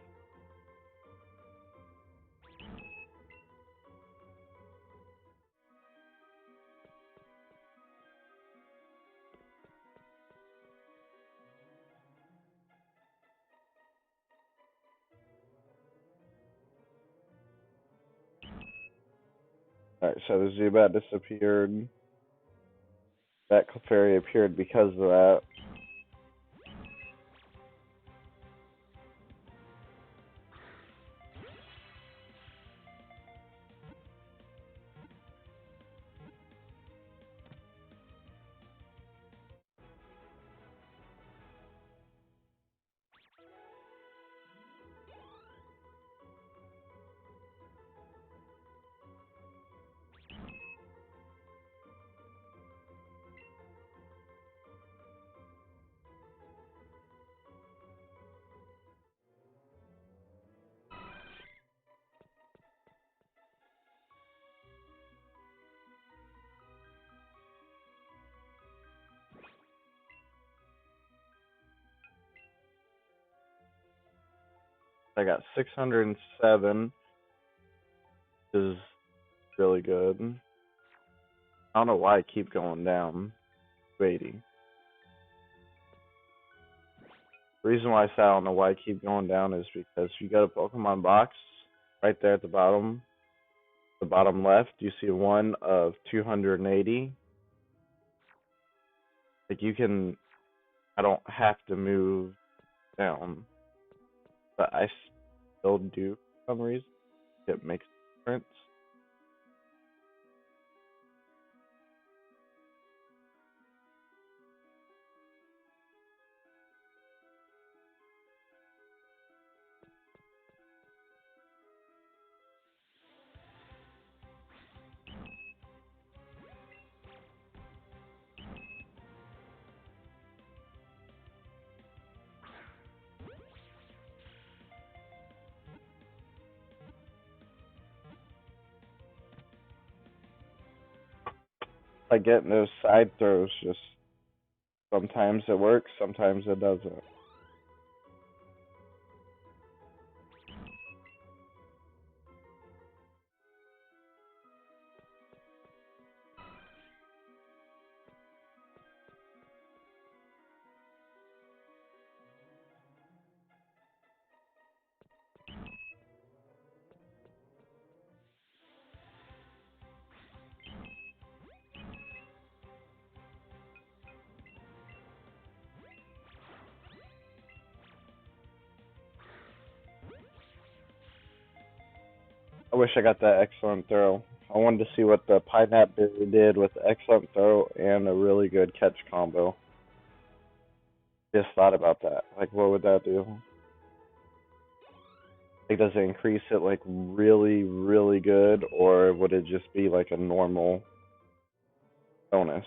Alright, so the Zubat disappeared. That Clefairy appeared because of that. I got 607, which is really good. I don't know why I keep going down. 280. The reason why I say I don't know why I keep going down is because you got a Pokemon box right there at the bottom left. You see one of 280. Like you can, I don't have to move down, but I still do for some reason. It makes a difference. Like getting those side throws, just sometimes it works, sometimes it doesn't. wish I got that excellent throw. I wanted to see what the pineapple berry did with the excellent throw and a really good catch combo. Just thought about that. Like, what would that do? Like, does it increase it like really, really good, or would it just be like a normal bonus?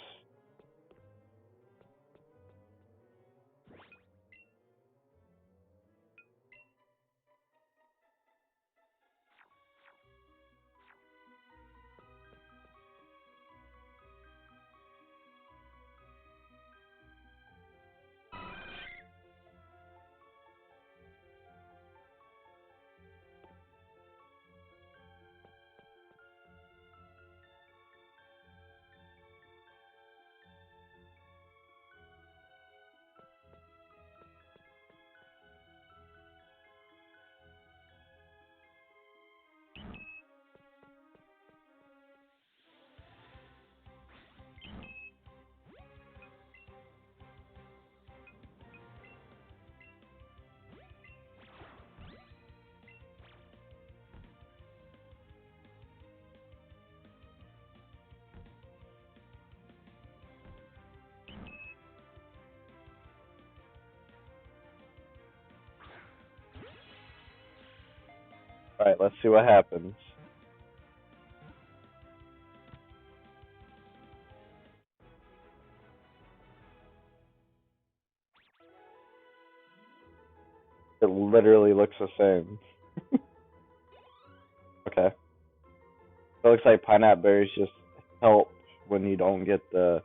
Alright, let's see what happens. It literally looks the same. Okay. So it looks like pineapple berries just help when you don't get the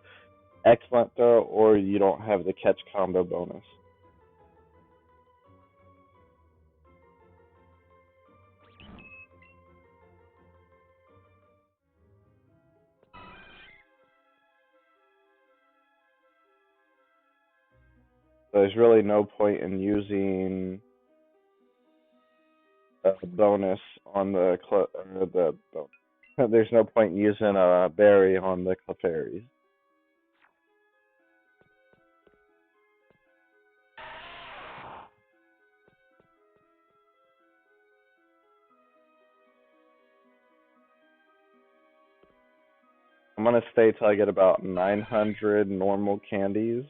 excellent throw or you don't have the catch combo bonus. So there's really no point in using a bonus on the there's no point in using a berry on the clefairies. I'm gonna stay till I get about 900 normal candies.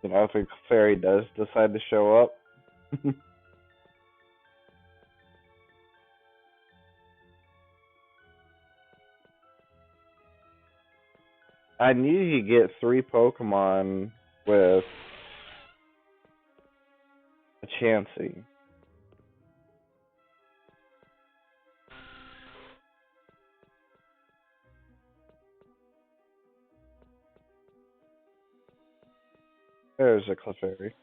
You know, if a fairy does decide to show up. I knew you get 3 Pokemon with a Chansey. There's a Clefairy.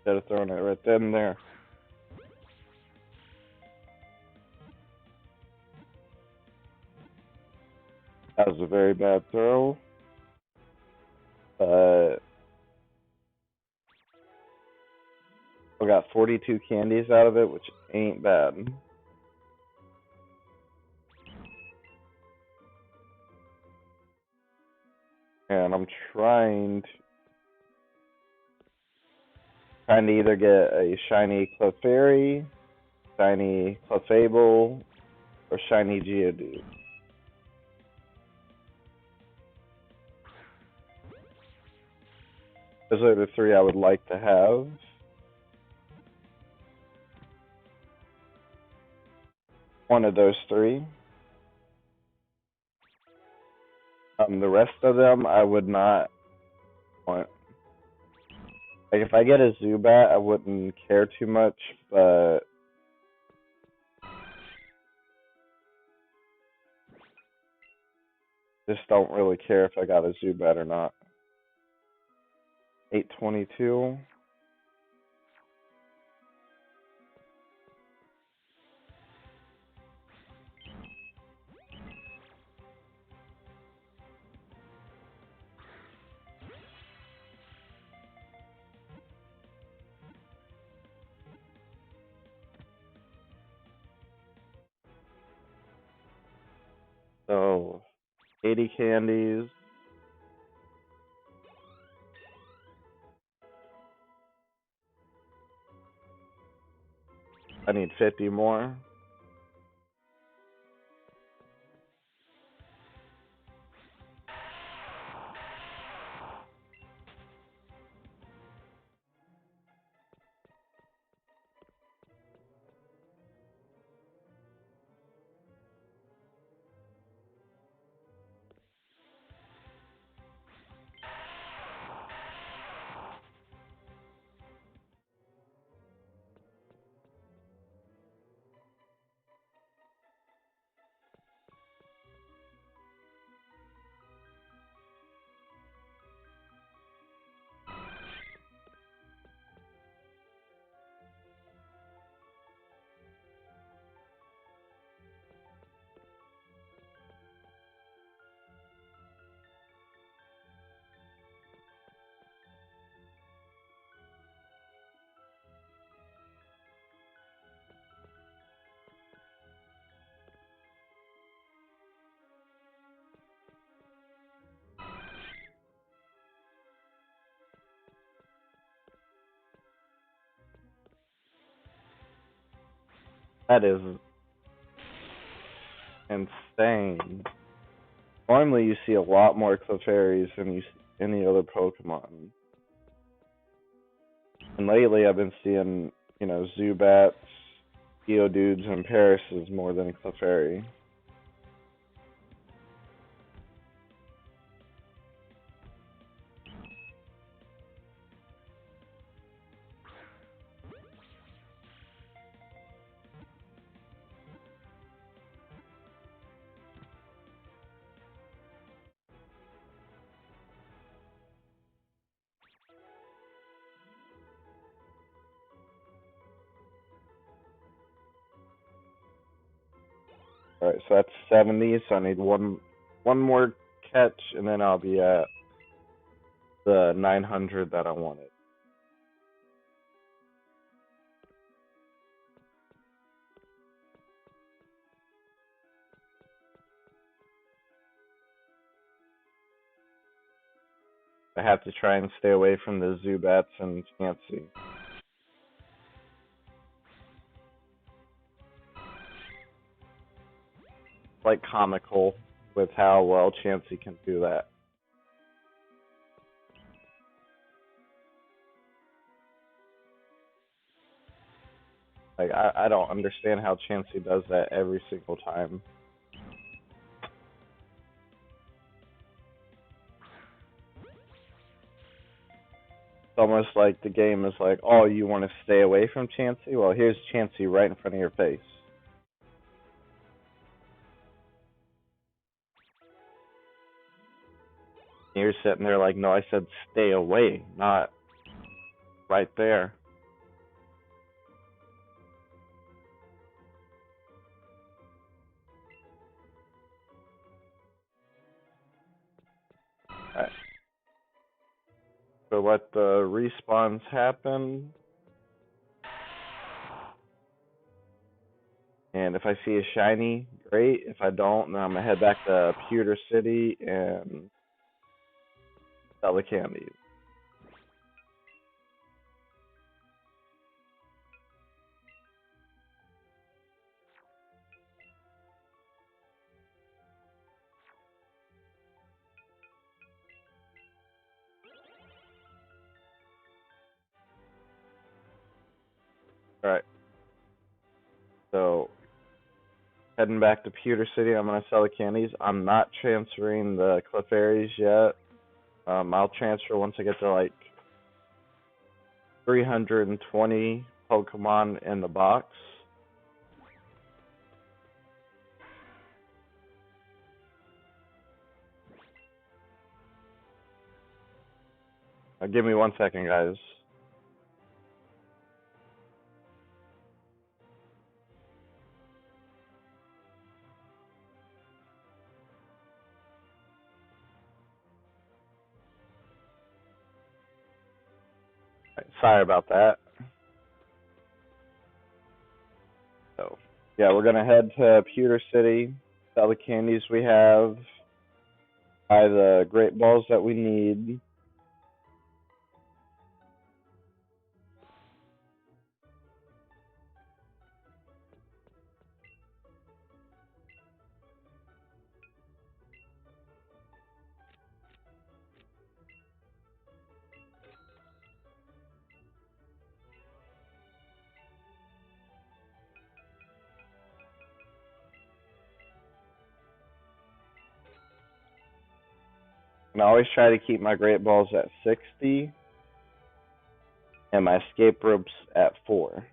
Should have thrown it right then and there. That was a very bad throw. But I got 42 candies out of it, which ain't bad. And I'm trying to either get a shiny Clefairy, shiny Clefable, or shiny Geodude. Those are the 3 I would like to have. One of those 3. The rest of them I would not want. Like, if I get a Zubat, I wouldn't care too much, but just don't really care if I got a Zubat or not. 822. So 80 candies. I need 50 more. That is insane. Normally you see a lot more clefairies than you see any other Pokemon. And lately I've been seeing, Zubats, Geodudes, and Parises more than Clefairy. Alright, so that's 70, so I need one more catch, and then I'll be at the 900 that I wanted. I have to try and stay away from the Zubats and Chansey. It's like comical with how well Chansey can do that. Like, I don't understand how Chansey does that every single time. It's almost like the game is like, oh, you want to stay away from Chansey? Well, here's Chansey right in front of your face. You're sitting there like, no, I said stay away, not right there. Alright. So let the respawns happen. And if I see a shiny, great. If I don't, then I'm going to head back to Pewter City and sell the candies. Alright. So, heading back to Pewter City, I'm going to sell the candies. I'm not transferring the clefairies yet. I'll transfer once I get to like 320 Pokemon in the box. Give me 1 second, guys. Sorry about that. So, yeah, we're gonna head to Pewter City, sell the candies we have, buy the great balls that we need. And I always try to keep my great balls at 60 and my escape ropes at 4.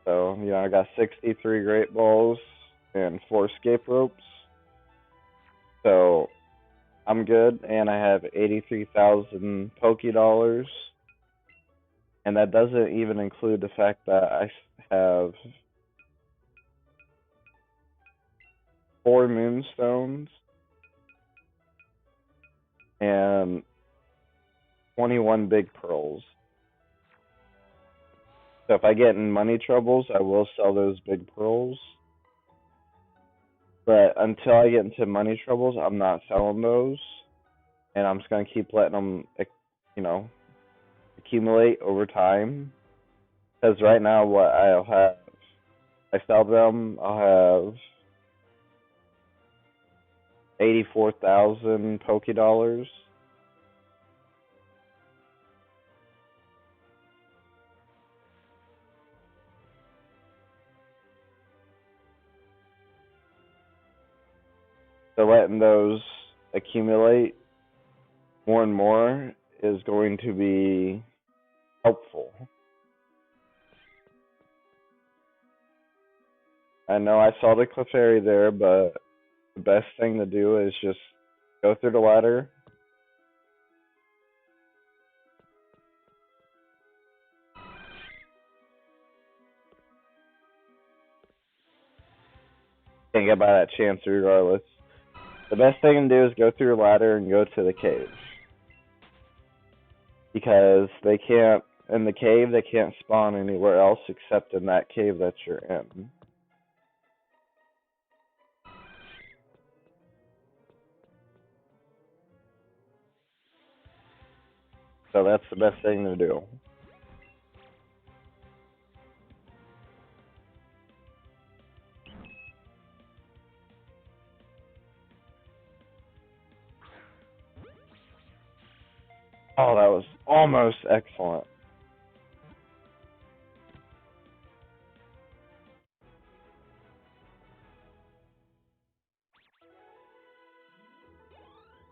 So, I got 63 great balls and 4 escape ropes. So, I'm good, and I have 83,000 Poke Dollars. And that doesn't even include the fact that I have 4 Moonstones and 21 Big Pearls. So if I get in money troubles, I will sell those Big Pearls. But until I get into money troubles, I'm not selling those. And I'm just going to keep letting them, accumulate over time. Because right now, what I'll have, I sell them, I'll have 84,000 Poke Dollars. So letting those accumulate more and more is going to be helpful. I know I saw the clefairy there, but the best thing to do is just go through the ladder. Can't get by that chance regardless. The best thing to do is go through the ladder and go to the cave. Because they can't, in the cave, they can't spawn anywhere else except in that cave that you're in. So that's the best thing to do. Oh, that was almost excellent.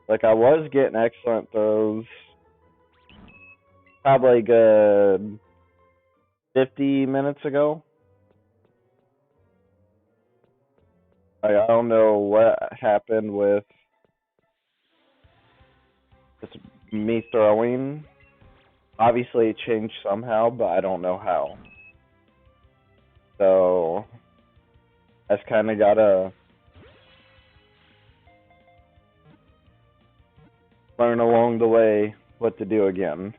Like, I was getting excellent throws. Probably good 50 minutes ago. Like, I don't know what happened with just me throwing. Obviously, it changed somehow, but I don't know how. So, I just kind of gotta learn along the way what to do again.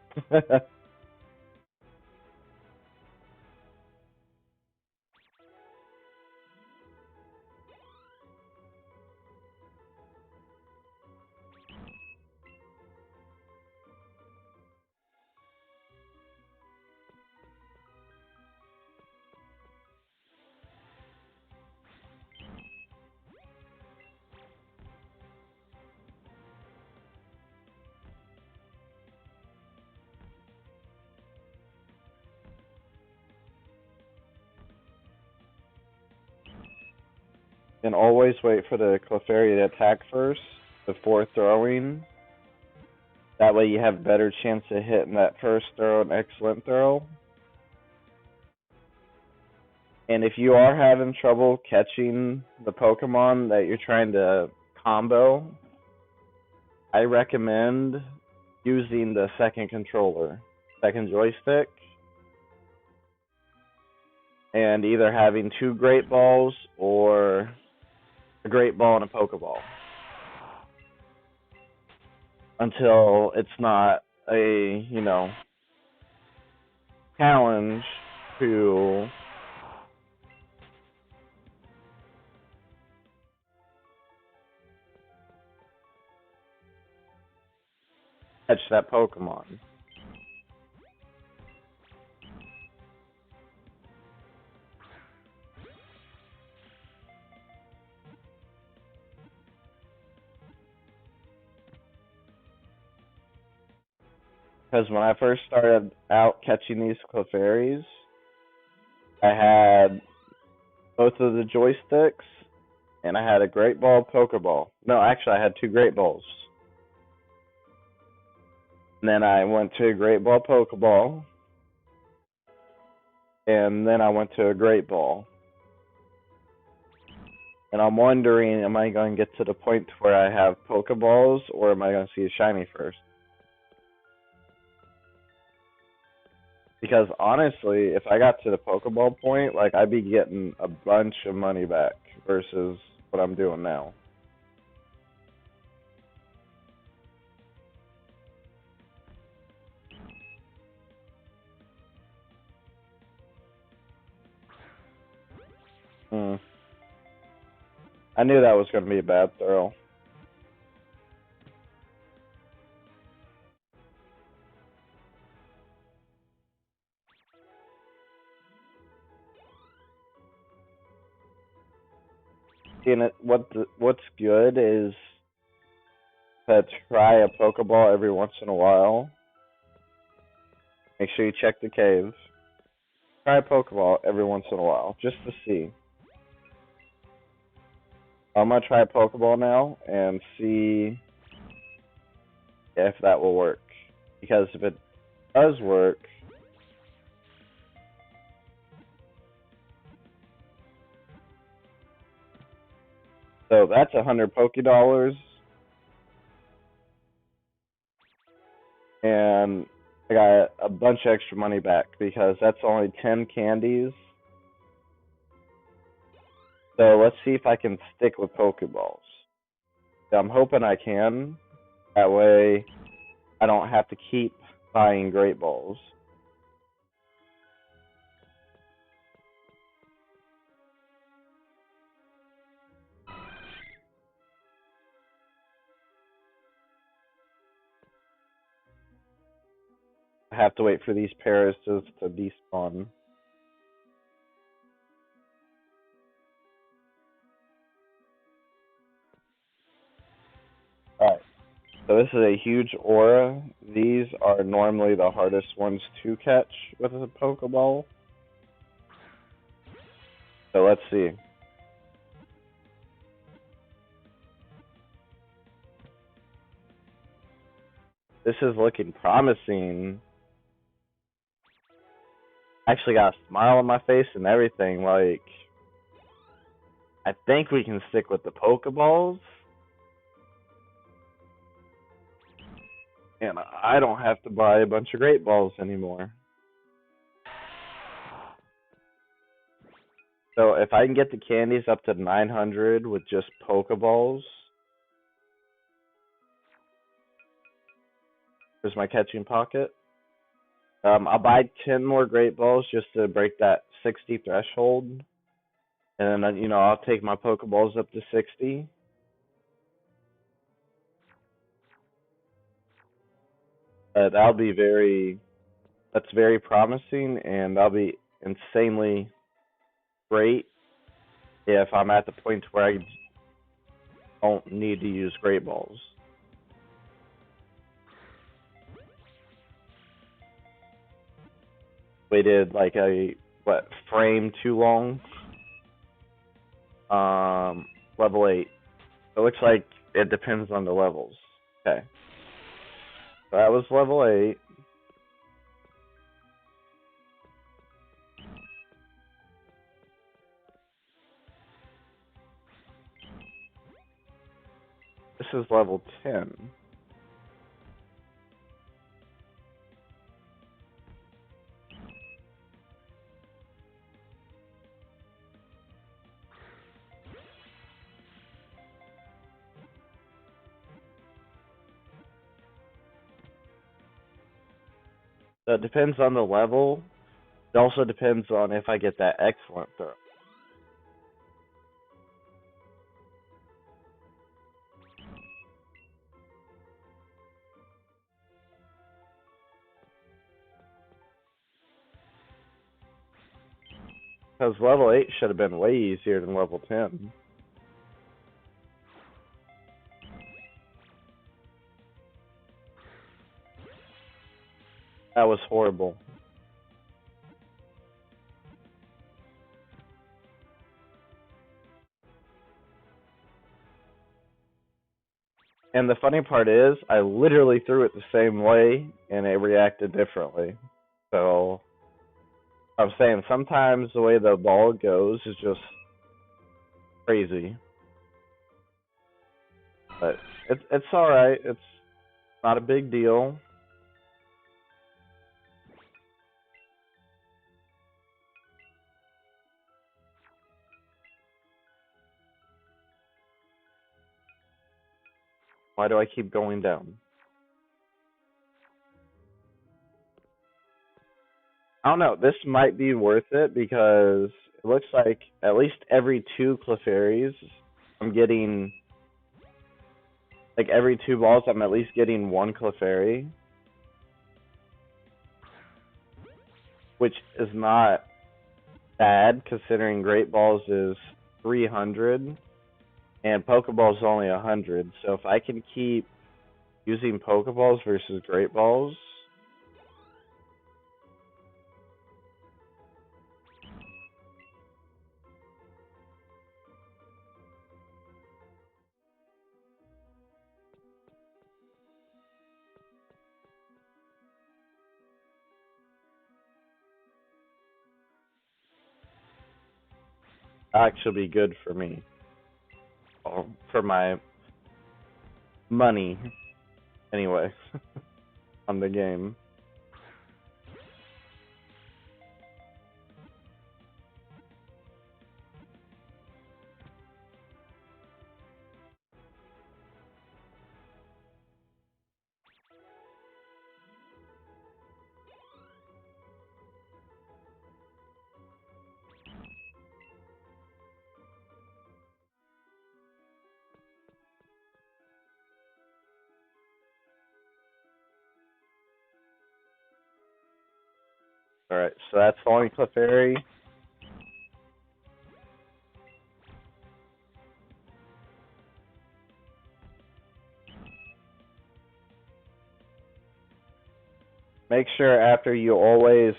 And always wait for the clefairy to attack first before throwing. That way you have a better chance of hitting that first throw, an excellent throw. And if you are having trouble catching the Pokemon that you're trying to combo, I recommend using the second controller, second joystick, and either having 2 Great Balls or a Great Ball and a Pokeball. Until it's not a, challenge to catch that Pokemon. Because when I first started out catching these clefairies, I had both of the joysticks, and I had a Great Ball, Pokeball. No, actually, I had 2 Great Balls. And then I went to a Great Ball, Pokeball, and then I went to a Great Ball. And I'm wondering, am I going to get to the point where I have Pokeballs, or am I going to see a shiny first? Because honestly, if I got to the Pokeball point, like, I'd be getting a bunch of money back versus what I'm doing now. I knew that was going to be a bad throw. And what's good is to try a Pokeball every once in a while. Make sure you check the caves. Try a Pokeball every once in a while, just to see. I'm going to try a Pokeball now and see if that will work. Because if it does work, so that's 100 Pokédollars. And I got a bunch of extra money back because that's only 10 candies. So let's see if I can stick with Pokeballs. I'm hoping I can. That way I don't have to keep buying Great Balls. I have to wait for these Parases to despawn. Alright, so this is a huge aura. These are normally the hardest ones to catch with a Pokeball. So let's see. This is looking promising. Actually got a smile on my face and everything. Like, I think we can stick with the Pokeballs. And I don't have to buy a bunch of Great Balls anymore. So if I can get the candies up to 900 with just Pokeballs. Here's my catching pocket. I'll buy 10 more Great Balls just to break that 60 threshold. And then, I'll take my Pokeballs up to 60. That's very promising, and that'll be insanely great if I'm at the point where I don't need to use Great Balls. Waited like frame too long. Level 8. It looks like it depends on the levels. Okay. That was level 8. This is level 10. So it depends on the level. It also depends on if I get that excellent throw. Because level 8 should have been way easier than level 10. That was horrible. And the funny part is, I literally threw it the same way, and it reacted differently. So, I'm saying sometimes the way the ball goes is just crazy. But it's alright. It's not a big deal. Why do I keep going down? I don't know. This might be worth it because it looks like at least every 2 clefairies, I'm getting, like every 2 balls, I'm at least getting 1 clefairy, which is not bad considering Great Balls is 300 and Pokeballs is only 100. So if I can keep using Pokeballs versus Great Balls, that actually be good for me, for my money, anyway, on the game. Alright, so that's the only Clefairy. Make sure after you always,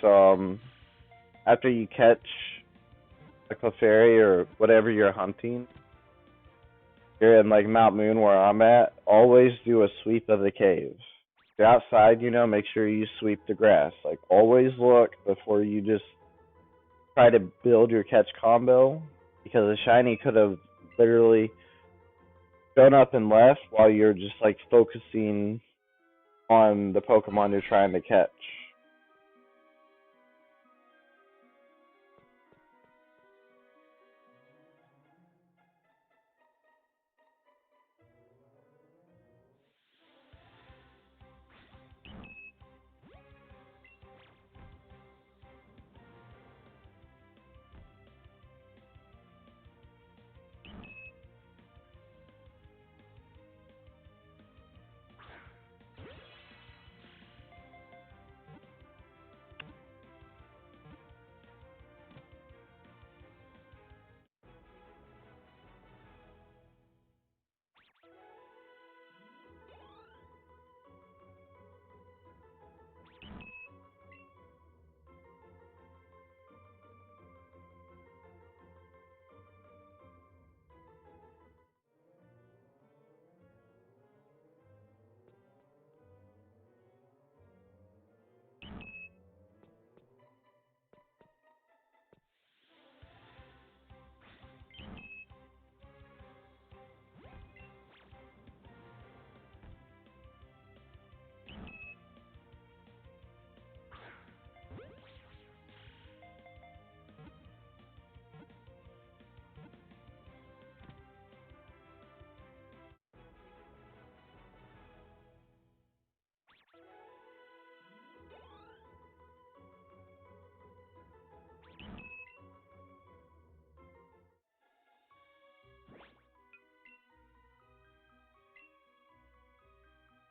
after you catch a Clefairy or whatever you're hunting, you're in like Mount Moon where I'm at, always do a sweep of the caves. If you're outside, make sure you sweep the grass. Like always look before you just try to build your catch combo, because a shiny could have literally gone up and left while you're just like focusing on the Pokemon you're trying to catch.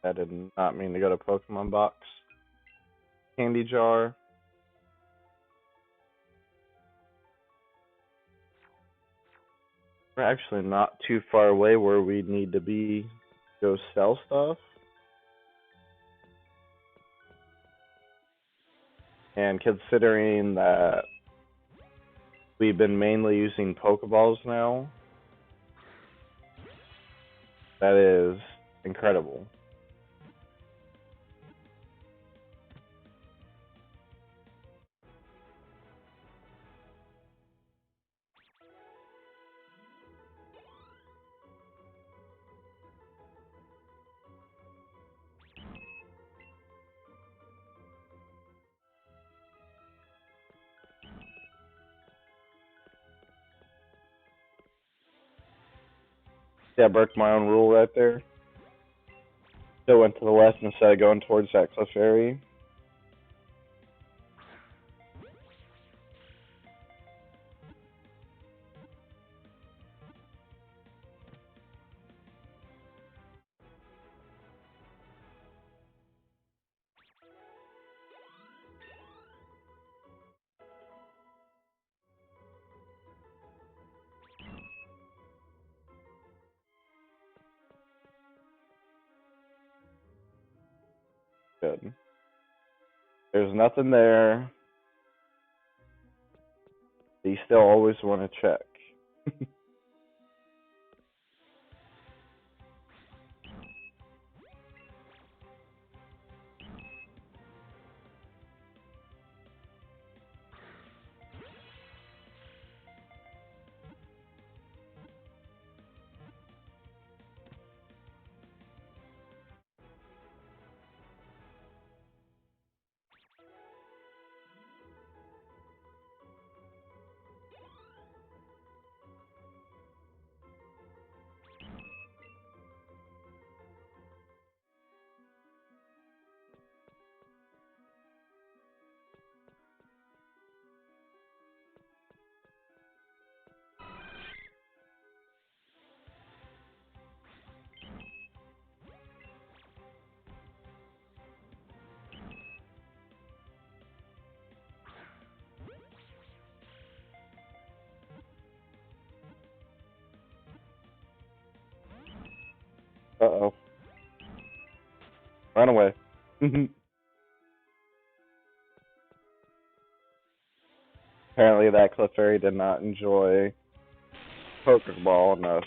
I did not mean to go to Pokemon box. Candy jar. We're actually not too far away where we need to be to go sell stuff. And considering that we've been mainly using Pokeballs now, that is incredible. Yeah, I broke my own rule right there. Still went to the left instead of going towards that clefairy. Good. There's nothing there. You still always want to check. Uh-oh. Run away. Apparently that clefairy did not enjoy Pokeball enough.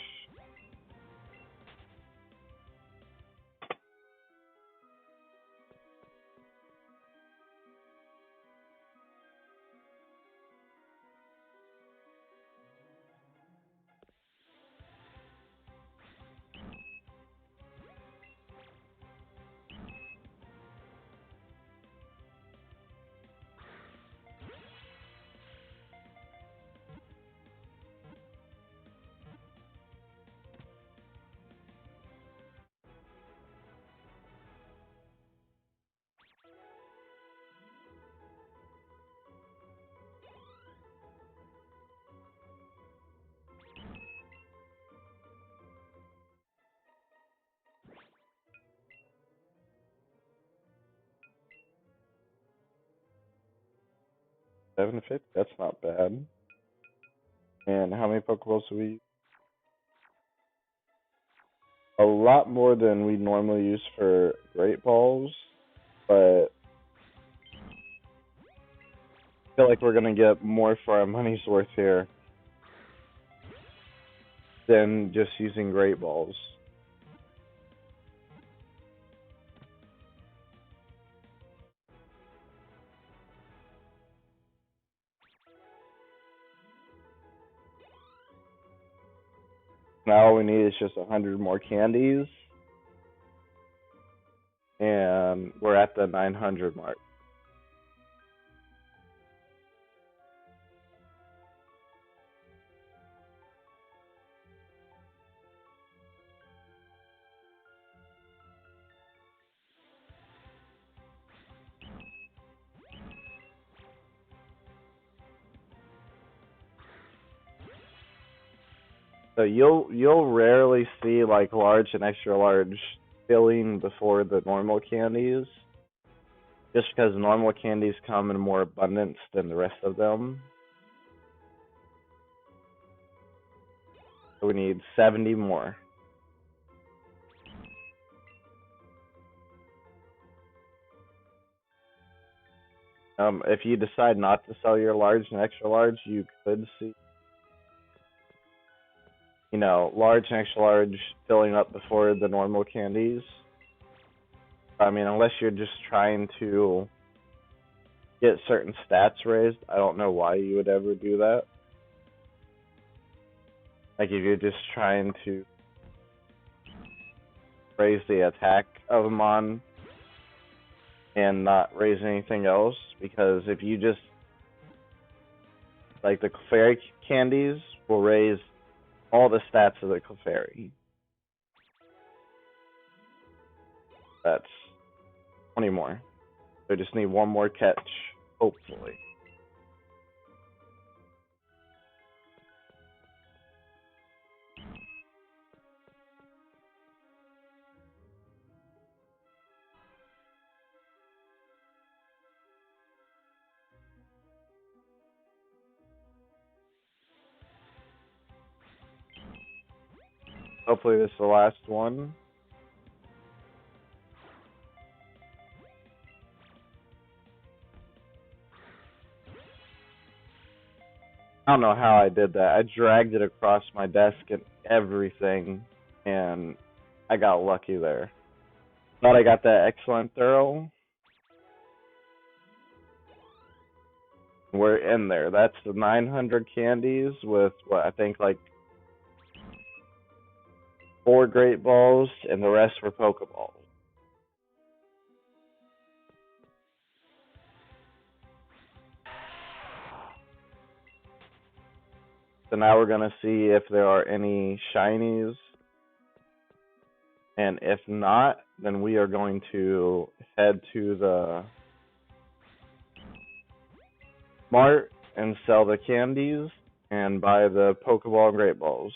Seven to 50? That's not bad. And how many Pokeballs do we? A lot more than we normally use for Great Balls, but I feel like we're gonna get more for our money's worth here than just using Great Balls. Now all we need is just 100 more candies, and we're at the 900 mark. So you'll rarely see like large and extra large filling before the normal candies, just because normal candies come in more abundance than the rest of them. So we need 70 more. If you decide not to sell your large and extra large, you could see, large and extra large filling up before the normal candies. I mean, unless you're just trying to get certain stats raised, I don't know why you would ever do that. Like, if you're just trying to raise the attack of a mon and not raise anything else, because if you just, like, the clefairy candies will raise all the stats of the clefairy. That's 20 more. So just need one more catch, hopefully. Hopefully this is the last one. I don't know how I did that. I dragged it across my desk and everything, and I got lucky there. Thought I got that excellent throw. We're in there. That's the 900 candies with, what, I think like 4 Great Balls, and the rest were Pokeballs. So now we're going to see if there are any shinies. And if not, then we are going to head to the mart and sell the candies and buy the Pokeball and Great Balls.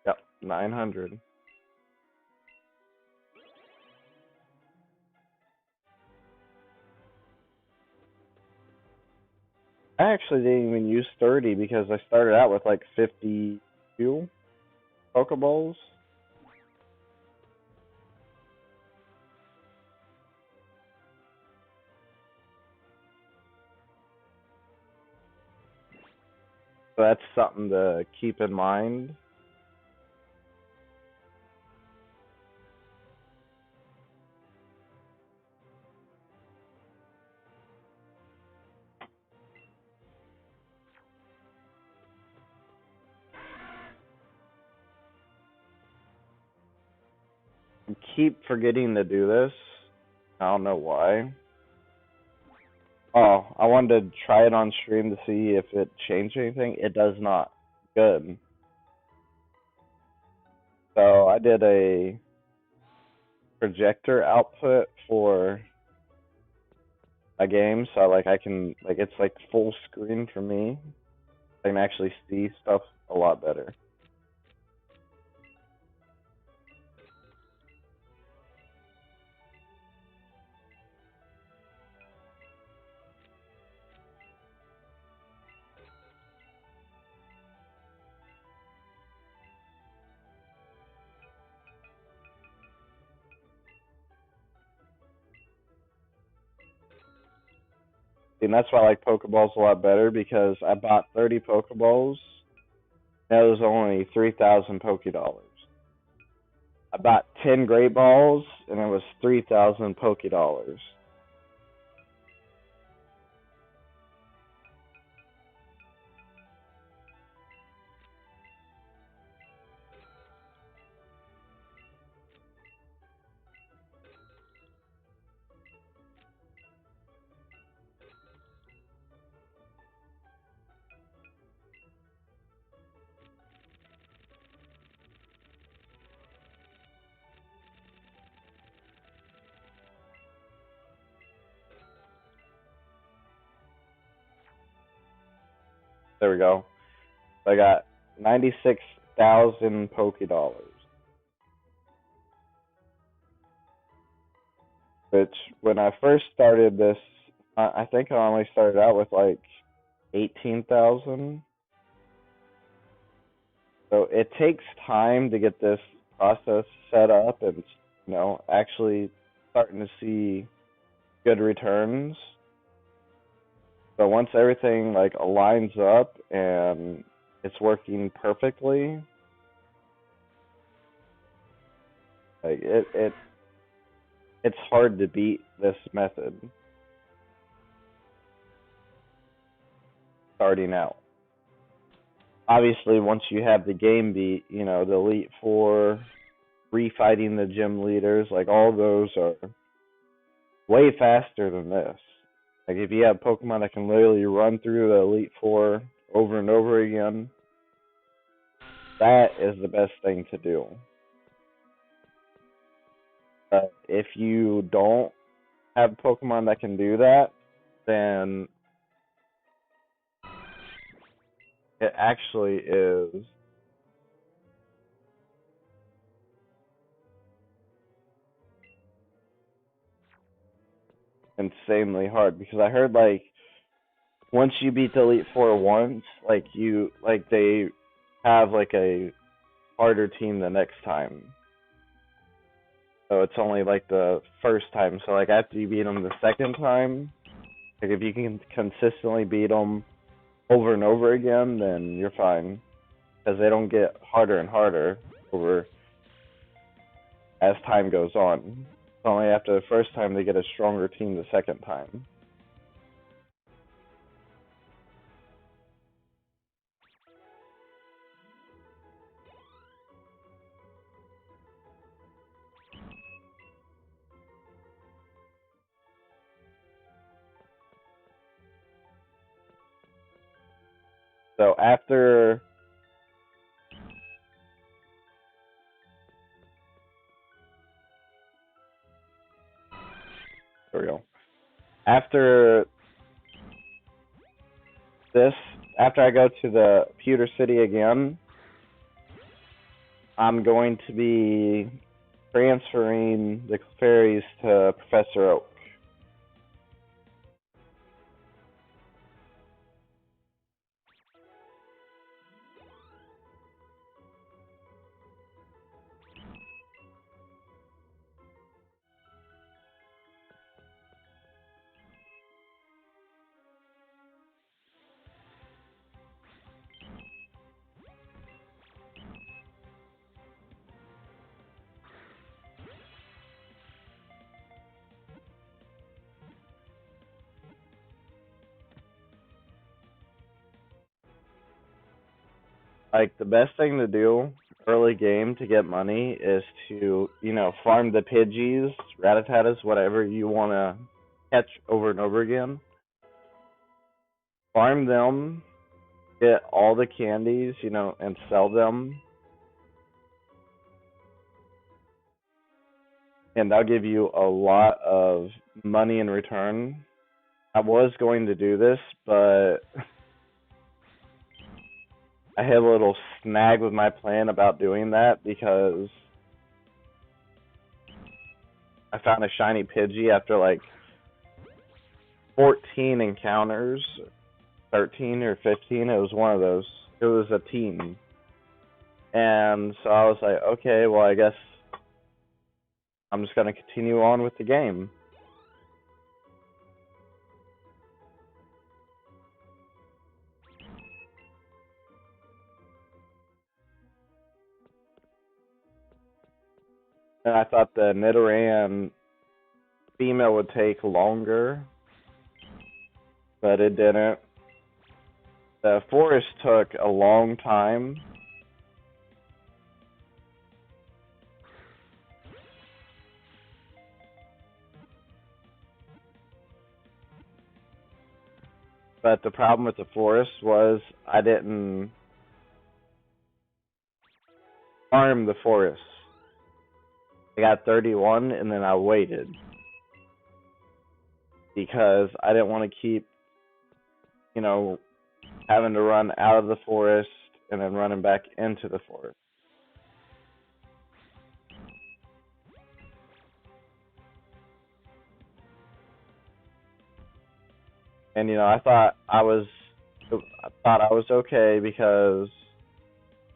Yep, 900. I actually didn't even use 30 because I started out with like 52 Pokeballs. So that's something to keep in mind. I keep forgetting to do this. I don't know why. Oh, I wanted to try it on stream to see if it changed anything. It does not. Good. So I did a projector output for a game, so like I can, like, it's like full screen for me. I can actually see stuff a lot better. And that's why I like Pokeballs a lot better, because I bought 30 Pokeballs. That was only 3,000 Pokedollars. I bought 10 Great Balls, and it was 3,000 Pokedollars. There we go. I got 96,000 Poké Dollars. Which, when I first started this, I think I only started out with like 18,000. So it takes time to get this process set up and, actually starting to see good returns. But once everything like aligns up and it's working perfectly, like it's hard to beat this method starting out. Obviously, once you have the game beat, the Elite Four, refighting the gym leaders, like all those are way faster than this. Like if you have Pokemon that can literally run through the Elite Four over and over again, that is the best thing to do. But if you don't have Pokemon that can do that, then it actually is insanely hard, because I heard like once you beat the Elite Four once, they have like a harder team the next time. So it's only like the first time. So like after you beat them the second time, like if you can consistently beat them over and over again, then you're fine, because they don't get harder and harder over as time goes on. It's only after the first time they get a stronger team the second time. So after there we go. After this, after I go to the Pewter City again, I'm going to be transferring the clefairies to Professor Oak. Like, the best thing to do early game to get money is to, farm the Pidgeys, Rattatas, whatever you want to catch over and over again. Farm them, get all the candies, and sell them. And that'll give you a lot of money in return. I was going to do this, but I had a little snag with my plan about doing that, because I found a shiny Pidgey after like 14 encounters, 13 or 15. It was one of those. It was a team. And so I was like, okay, well, I guess I'm just going to continue on with the game. And I thought the Nidoran female would take longer, but it didn't. The forest took a long time. But the problem with the forest was I didn't farm the forest. I got 31 and then I waited, because I didn't want to keep, having to run out of the forest and then running back into the forest. And I thought I was okay because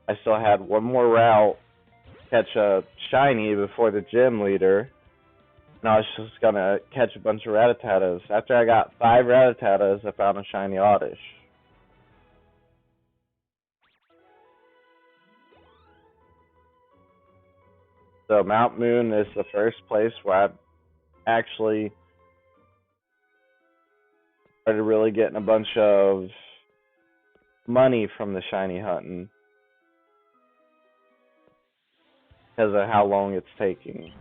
I still had one more route to catch a shiny before the gym leader. And I was just gonna catch a bunch of Rattatas. After I got 5 Rattatas, I found a shiny Oddish. So Mount Moon is the first place where I actually started really getting a bunch of money from the shiny hunting because of how long it's taking.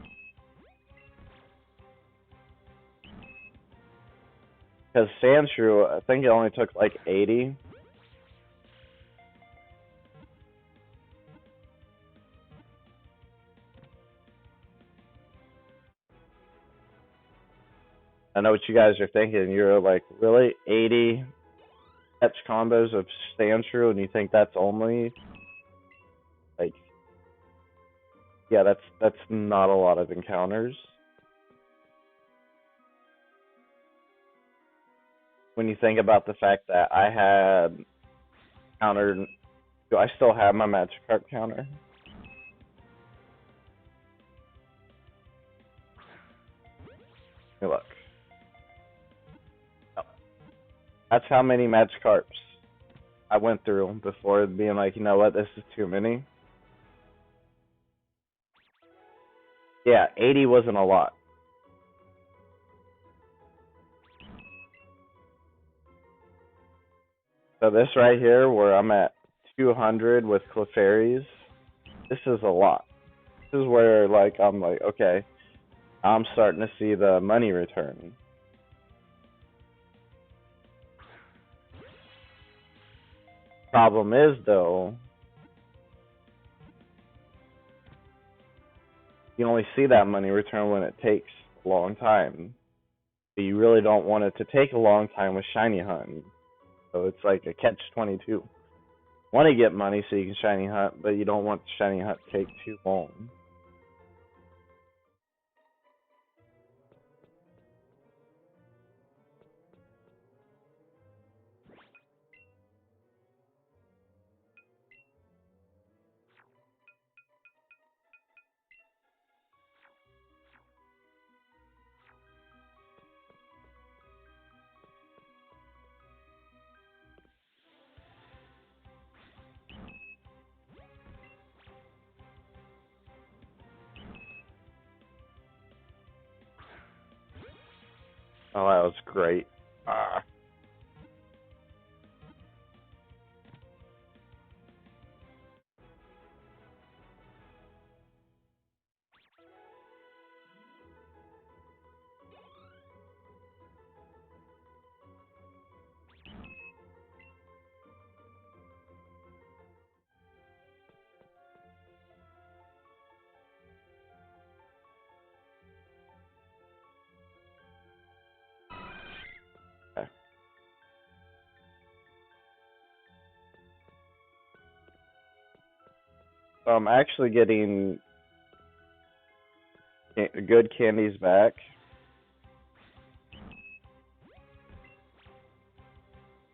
Because Sandshrew, I think it only took like 80. I know what you guys are thinking. You're like, really? 80 catch combos of Sandshrew, and you think that's only like, yeah, that's not a lot of encounters. When you think about the fact that I had countered, do I still have my Magikarp counter? Let me look. Oh. That's how many Magikarps I went through before being like, you know what, this is too many. Yeah, 80 wasn't a lot. So this right here, where I'm at 200 with clefairies, this is a lot. This is where like I'm like, okay, I'm starting to see the money return. Problem is though, you only see that money return when it takes a long time. But you really don't want it to take a long time with shiny hunting. So it's like a catch-22. Want to get money so you can shiny hunt, but you don't want the shiny hunt to take too long. Oh, that was great. Okay. So I'm actually getting good candies back.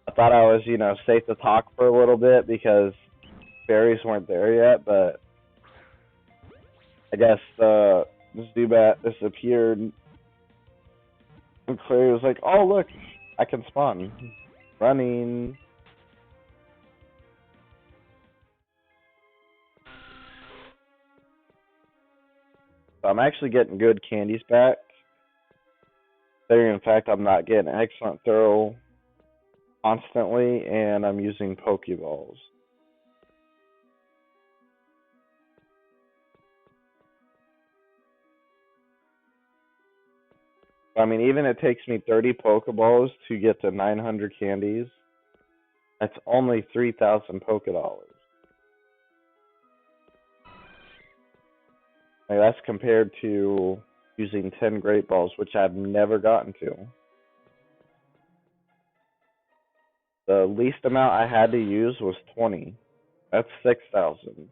I thought I was, safe to talk for a little bit because berries weren't there yet, but I guess Zubat disappeared. And Clary was like, oh, look, I can spawn. Running. So I'm actually getting good candies back. In fact, I'm not getting excellent throw constantly, and I'm using Pokeballs. I mean, even it takes me 30 Pokeballs to get to 900 candies. That's only 3,000 Pokedollars. Like, that's compared to using 10 Great Balls, which I've never gotten to. The least amount I had to use was 20. That's 6,000.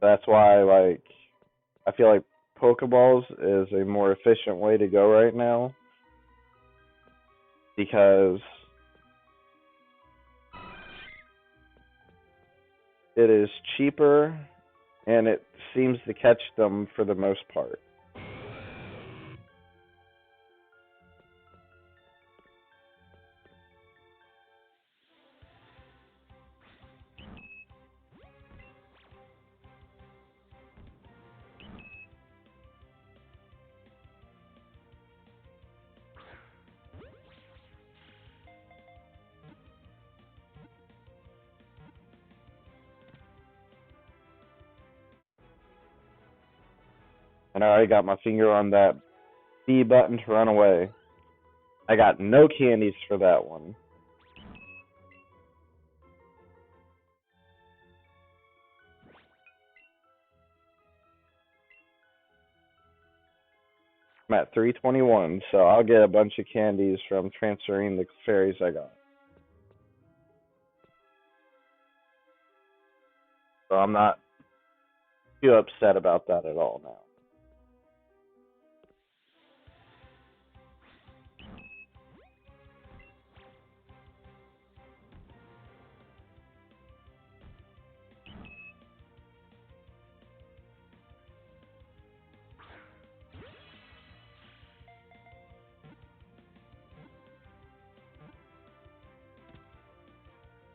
That's why, like, I feel like Pokeballs is a more efficient way to go right now because it is cheaper and it seems to catch them for the most part. And I already got my finger on that B button to run away. I got no candies for that one. I'm at 321, so I'll get a bunch of candies from transferring the fairies I got. So I'm not too upset about that at all now.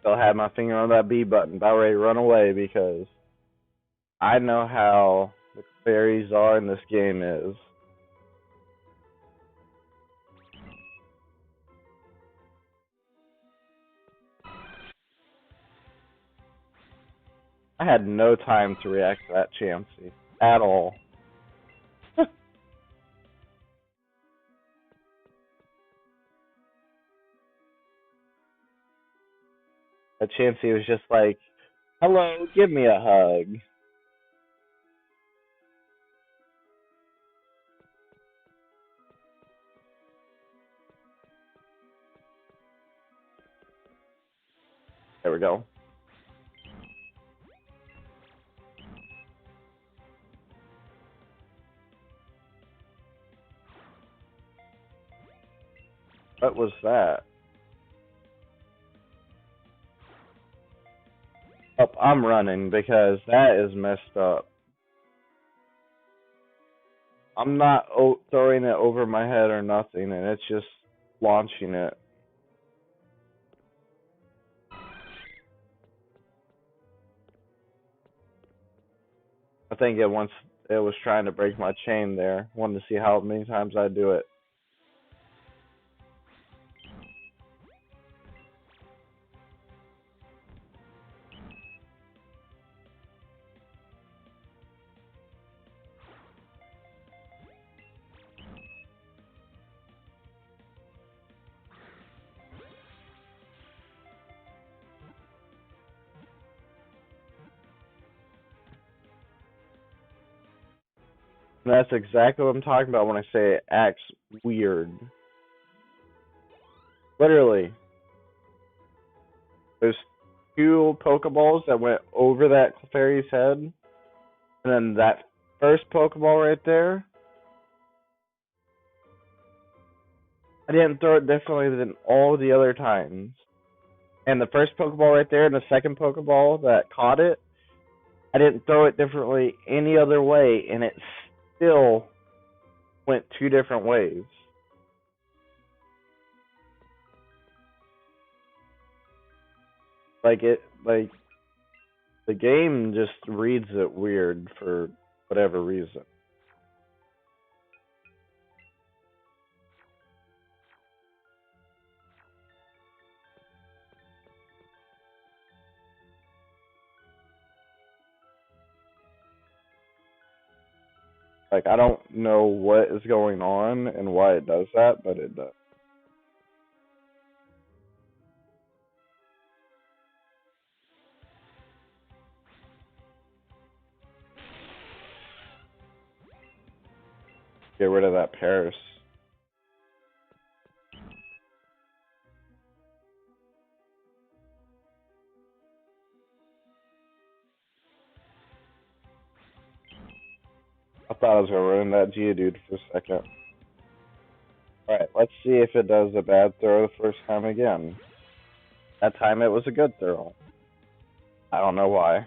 Still had my finger on that B button, about ready to run away because I know how the fairies are in this game is. I had no time to react to that Chansey at all. That Chansey was just like, "Hello, give me a hug." There we go. What was that? Oh, I'm running because that is messed up. I'm not throwing it over my head or nothing, and it's just launching it. I think it was trying to break my chain there. Wanted to see how many times I do it. And that's exactly what I'm talking about when I say it acts weird. Literally. There's two Pokeballs that went over that fairy's head. And then that first Pokeball right there, I didn't throw it differently than all the other times. And the first Pokeball right there and the second Pokeball that caught it, I didn't throw it differently any other way, and it still went two different ways. Like the game just reads it weird for whatever reason. Like, I don't know what is going on and why it does that, but it does. Get rid of that Paris. thought I was gonna ruin that Geodude for a second. Alright, let's see if it does a bad throw the first time again. That time it was a good throw. I don't know why.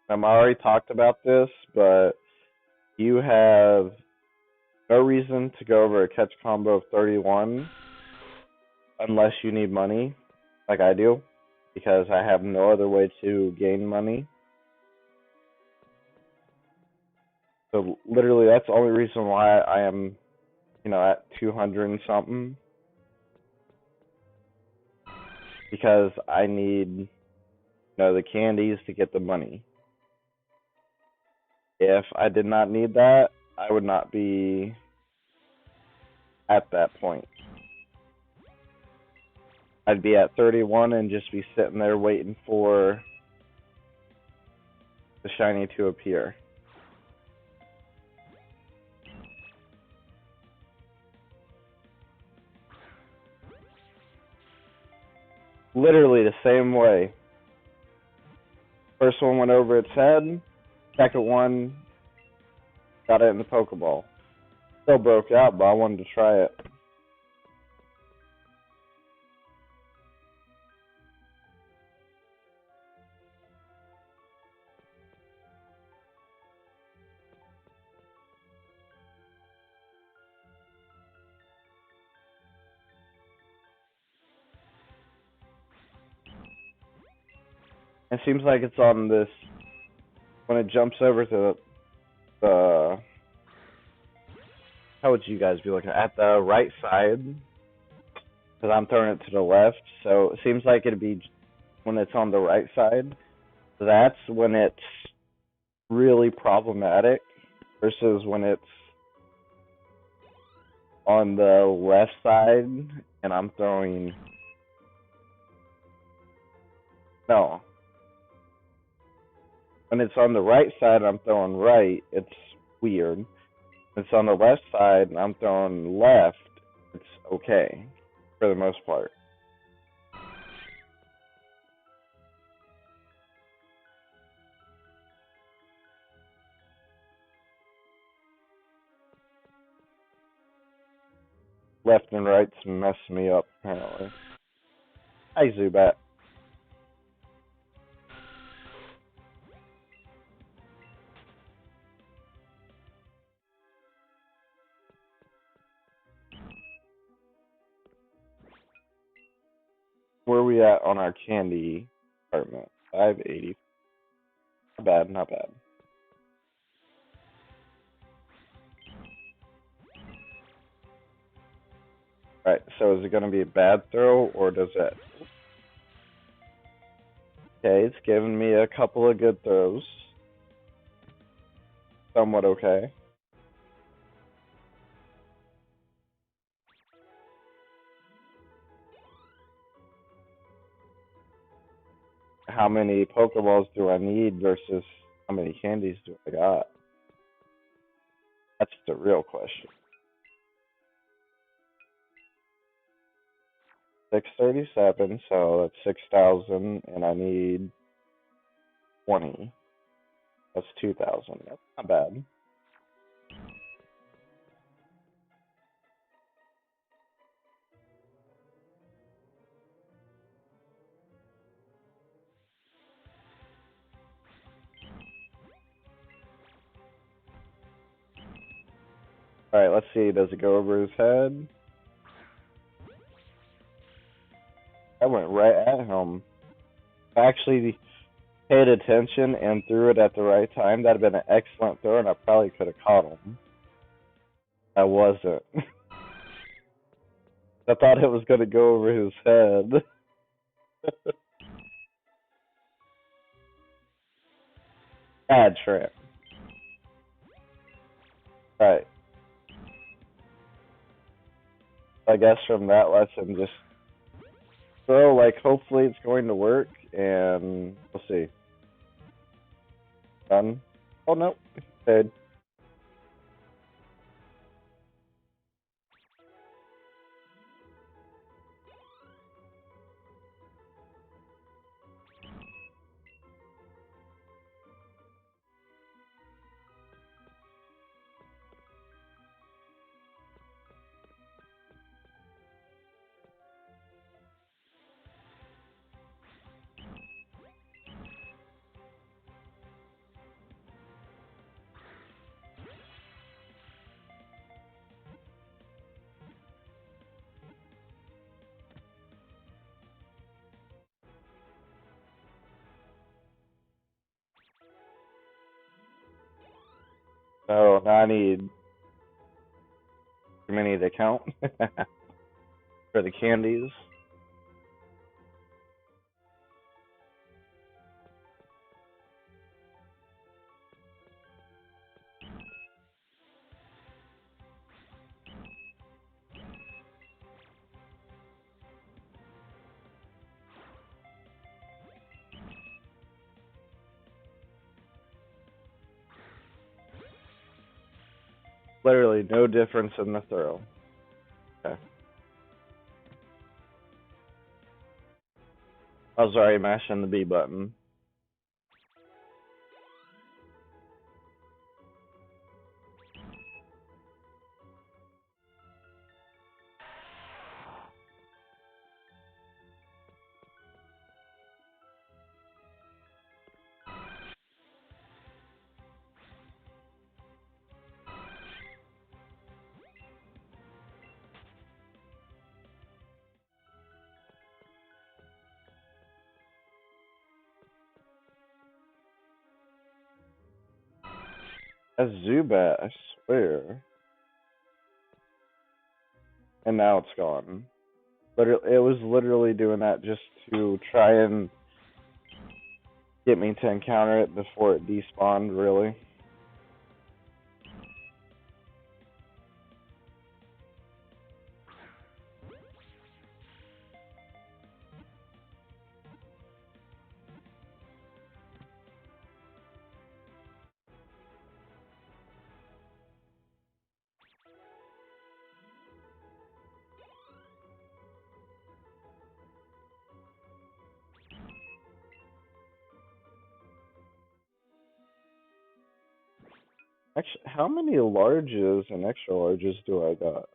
I already talked about this, but you have no reason to go over a catch combo of 31 unless you need money, like I do, because I have no other way to gain money. So literally, that's the only reason why I am, at 200 and something, because I need, the candies to get the money. If I did not need that, I would not be at that point. I'd be at 31 and just be sitting there waiting for the shiny to appear. Literally the same way. First one went over its head, second one got it in the Pokeball. Still broke out, but I wanted to try it. It seems like it's on this, when it jumps over to the, how would you guys be looking at the right side? Because I'm throwing it to the left, so it seems like it'd be when it's on the right side. That's when it's really problematic versus when it's on the left side and I'm throwing. No. When it's on the right side and I'm throwing right, it's weird. When it's on the left side and I'm throwing left, it's okay for the most part. Left and right's messing me up apparently. Hi, Zubat. Where are we at on our candy department? 580. Not bad, not bad. Alright, so is it going to be a bad throw, or does it? Okay, it's giving me a couple of good throws. Somewhat okay. How many Pokeballs do I need versus how many candies do I got? That's the real question. 637, so that's 6,000, and I need 20. That's 2,000. That's not bad. Alright, let's see. Does it go over his head? I went right at him. I actually paid attention and threw it at the right time. That'd have been an excellent throw, and I probably could have caught him. I wasn't. I thought it was going to go over his head. Bad trip. Alright. I guess from that lesson, just throw, like, hopefully it's going to work, and we'll see. Done. Oh, no. Paid. So now I need too many to count for the candies. Literally no difference in the throw. Okay. I was already mashing the B button. A Zubat, I swear. And now it's gone. But it was literally doing that just to try and get me to encounter it before it despawned, really. Actually, how many larges and extra larges do I got?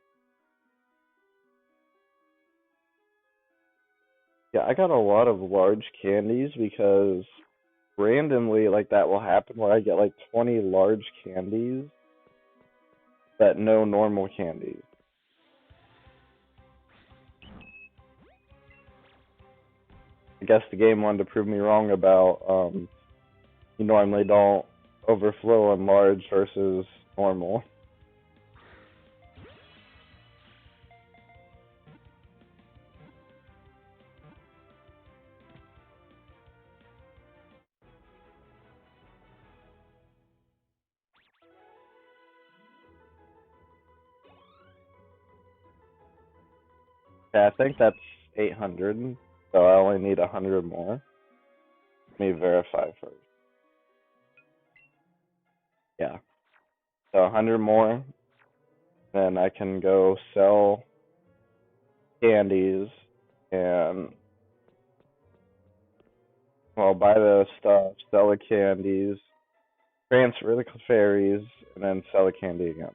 Yeah, I got a lot of large candies because randomly, like, that will happen where I get like 20 large candies, but no normal candies. I guess the game wanted to prove me wrong about you normally don't overflow on large versus normal. Yeah, I think that's 800, so I only need 100 more. Let me verify first. Yeah, so 100 more, then I can go sell candies and, well, buy the stuff, sell the candies, transfer the clefairies, and then sell the candy again.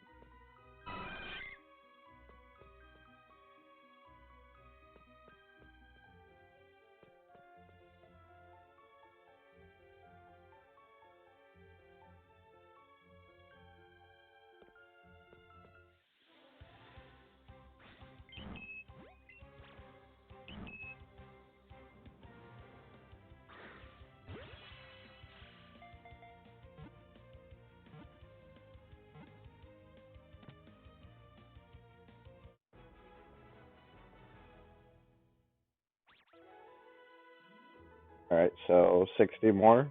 Alright, so 60 more.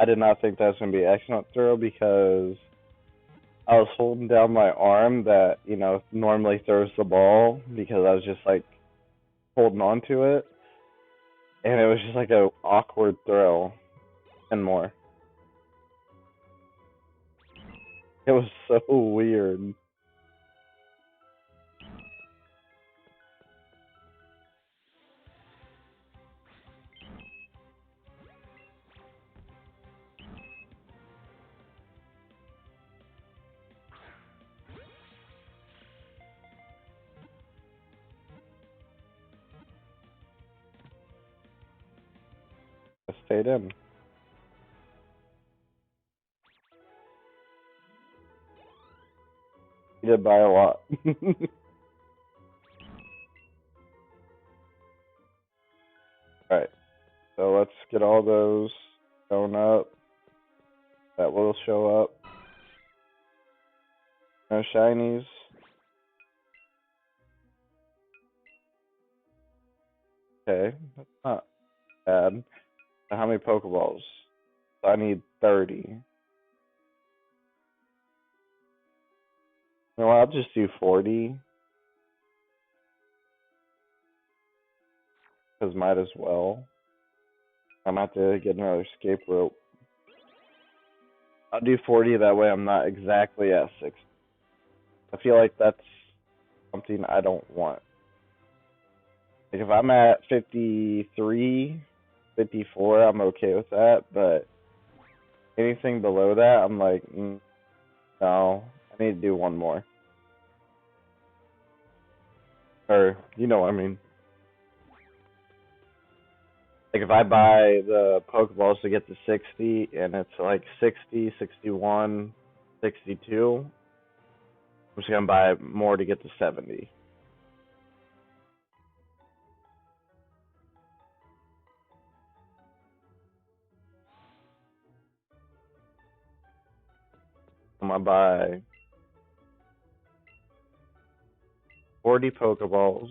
I did not think that was going to be an excellent throw because I was holding down my arm that, normally throws the ball because I was just like holding on to it. And it was just like a awkward throw and more. It was so weird. I stayed in. He did by a lot. Alright, so let's get all those shown up. That will show up. No shinies. Okay, that's not bad. Now how many Pokeballs? I need 30. You know what, I'll just do 40. Because might as well. I'm going to have to get another escape rope. I'll do 40, that way I'm not exactly at 60. I feel like that's something I don't want. Like if I'm at 53, 54, I'm okay with that, but anything below that, I'm like, no, I need to do one more. Or, you know what I mean. Like if I buy the Pokeballs to get to 60, and it's like 60, 61, 62, I'm just going to buy more to get to 70. I'm going to buy 40 Pokeballs.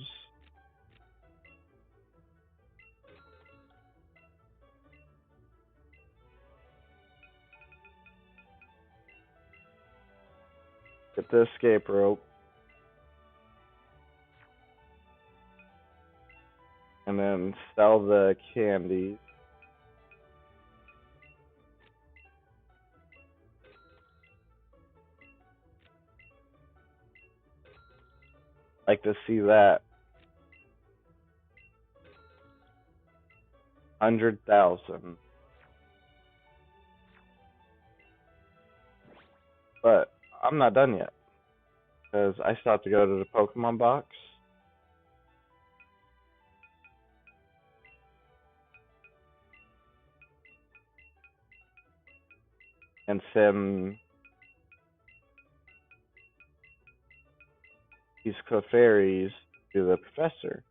Get the escape rope. And then sell the candies. Like to see that. 100,000. But I'm not done yet. Because I still have to go to the Pokemon box. And send these clefairies to the professor.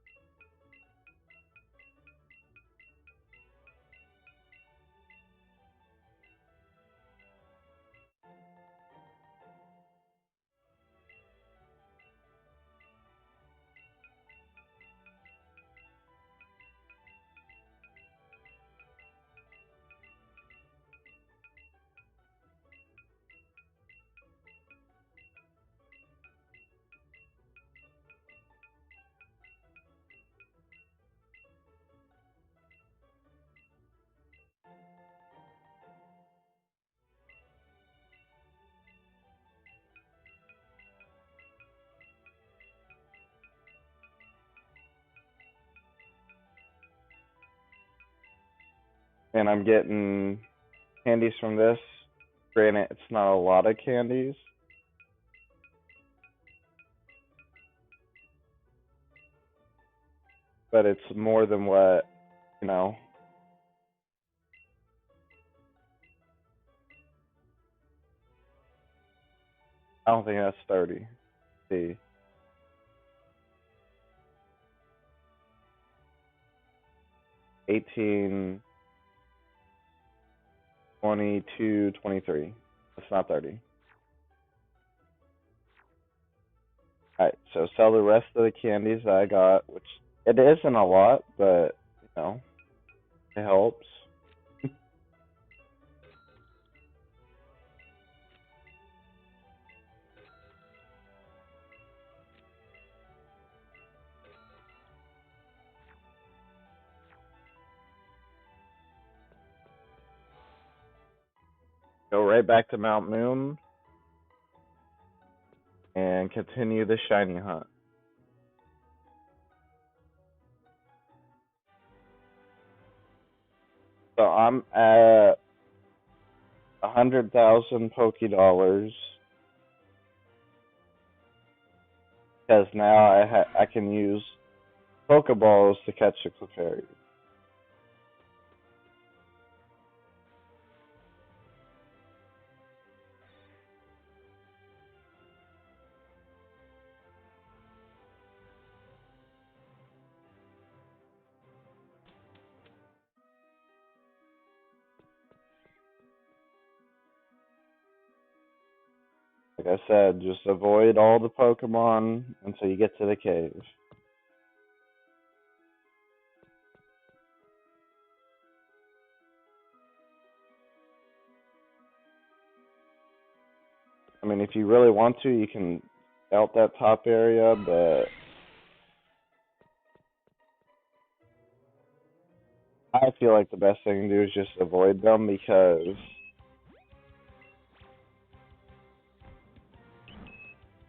And I'm getting candies from this. Granted, it's not a lot of candies. But it's more than what, I don't think that's 30. Let's see. 18, 22, 23. That's not 30. Alright, so sell the rest of the candies that I got, which it isn't a lot, but, it helps. go right back to Mount Moon and continue the shiny hunt. So I'm at 100,000 Poke Dollars because now I can use Pokeballs to catch the clefairy. Like I said, just avoid all the Pokemon until you get to the cave. I mean, if you really want to, you can out that top area, but I feel like the best thing to do is just avoid them because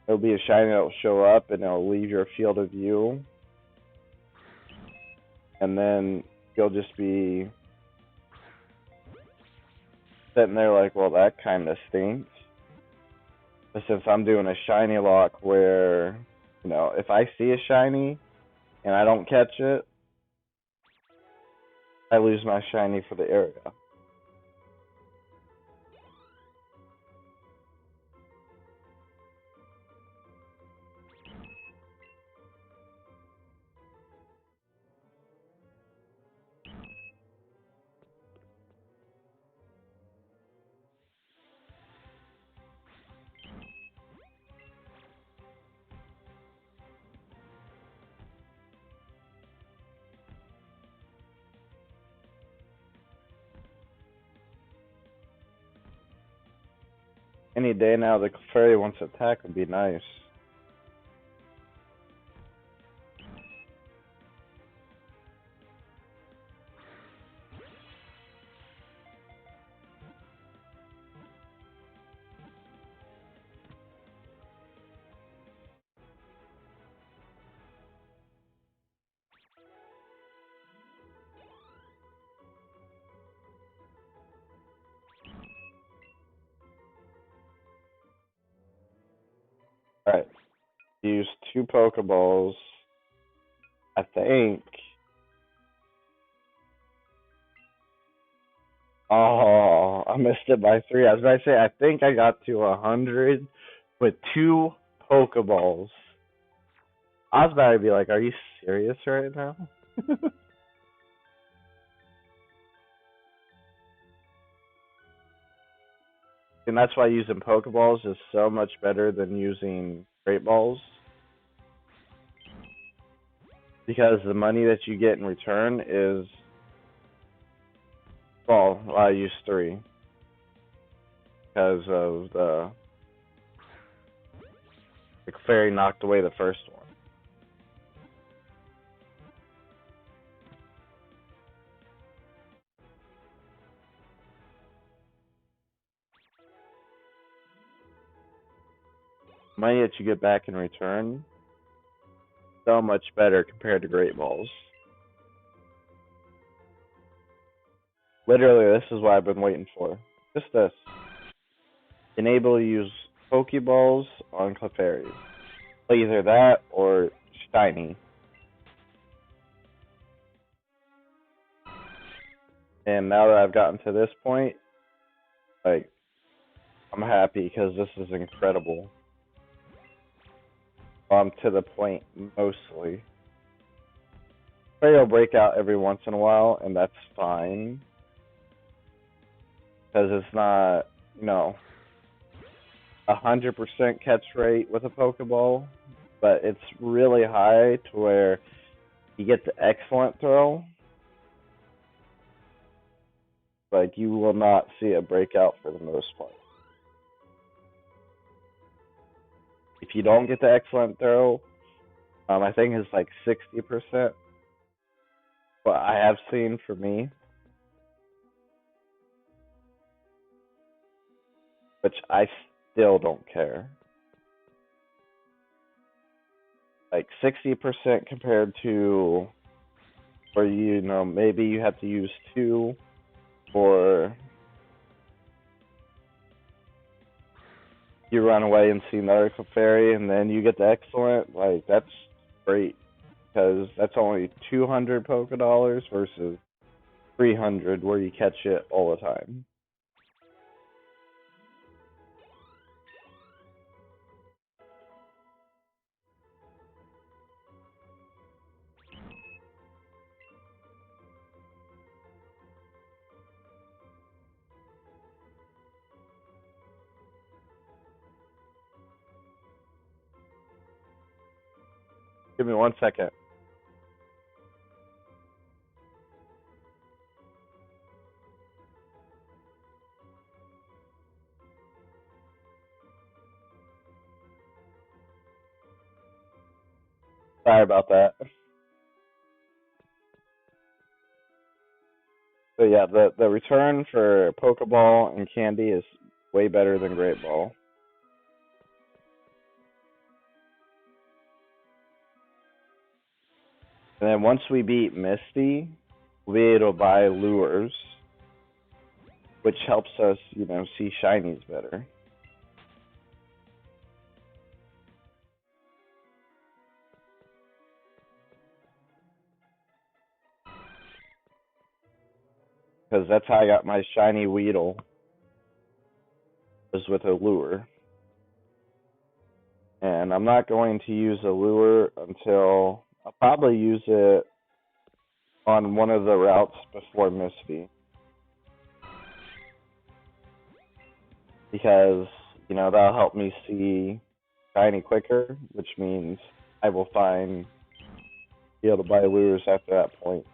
there'll be a shiny that'll show up and it'll leave your field of view, and then you'll just be sitting there like, well, that kind of stinks. But since I'm doing a Shinylocke where, if I see a shiny and I don't catch it, I lose my shiny for the area. Any day now, the fairy wants to attack would be nice. Alright, use 2 Pokeballs. I think. Oh, I missed it by 3. I was about to say, I think I got to 100 with 2 Pokeballs. I was about to be like, are you serious right now? And that's why using Pokeballs is so much better than using Great Balls. Because the money that you get in return is, well, I use 3. Because of the fairy knocked away the first one. Money that you get back in return, so much better compared to Great Balls. Literally, this is what I've been waiting for. Just this. Enable to use Pokeballs on Clefairies. Either that or Shiny. And now that I've gotten to this point, like, I'm happy because this is incredible. I'm to the point mostly. Fairy will break out every once in a while, and that's fine. Because it's not, 100% catch rate with a Pokeball, but it's really high to where you get the excellent throw. Like, you will not see it break out for the most part. If you don't get the excellent throw, I think it's like 60%. What I have seen for me. which I still don't care. Like 60% compared to, or maybe you have to use 2, or you run away and see another clefairy and then you get the excellent. Like, that's great, because that's only 200 Poké Dollars versus 300 where you catch it all the time. Give me 1 second. Sorry about that. So yeah, the return for Pokeball and Candy is way better than Great Ball. And then once we beat Misty, we'll be able to buy lures, which helps us, see shinies better. Because that's how I got my shiny Weedle, was with a lure. And I'm not going to use a lure until I'll probably use it on one of the routes before Misty. Because, that'll help me see shiny quicker, which means I will be able to buy lures after that point.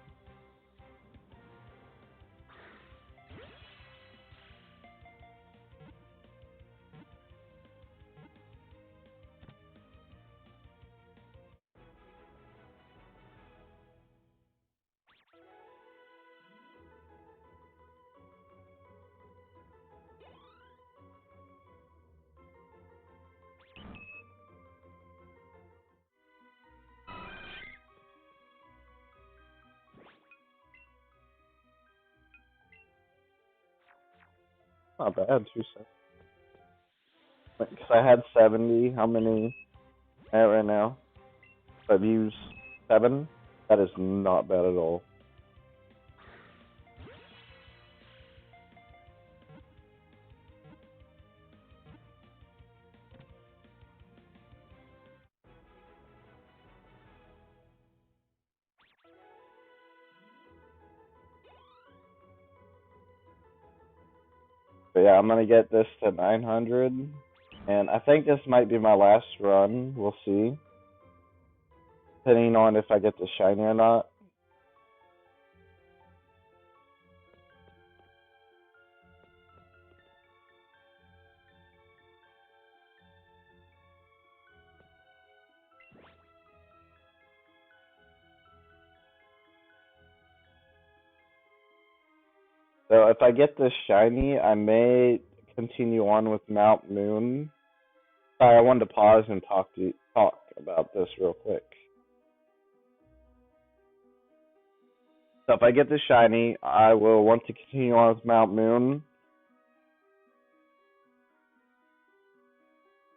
Not bad, 2 cents. Because I had 70. How many am I at right now? I've used 7. That is not bad at all. But yeah, I'm going to get this to 900. And I think this might be my last run. We'll see. Depending on if I get the shiny or not. So if I get this shiny, I may continue on with Mount Moon. Sorry, I wanted to pause and talk about this real quick. So if I get the shiny, I will want to continue on with Mount Moon.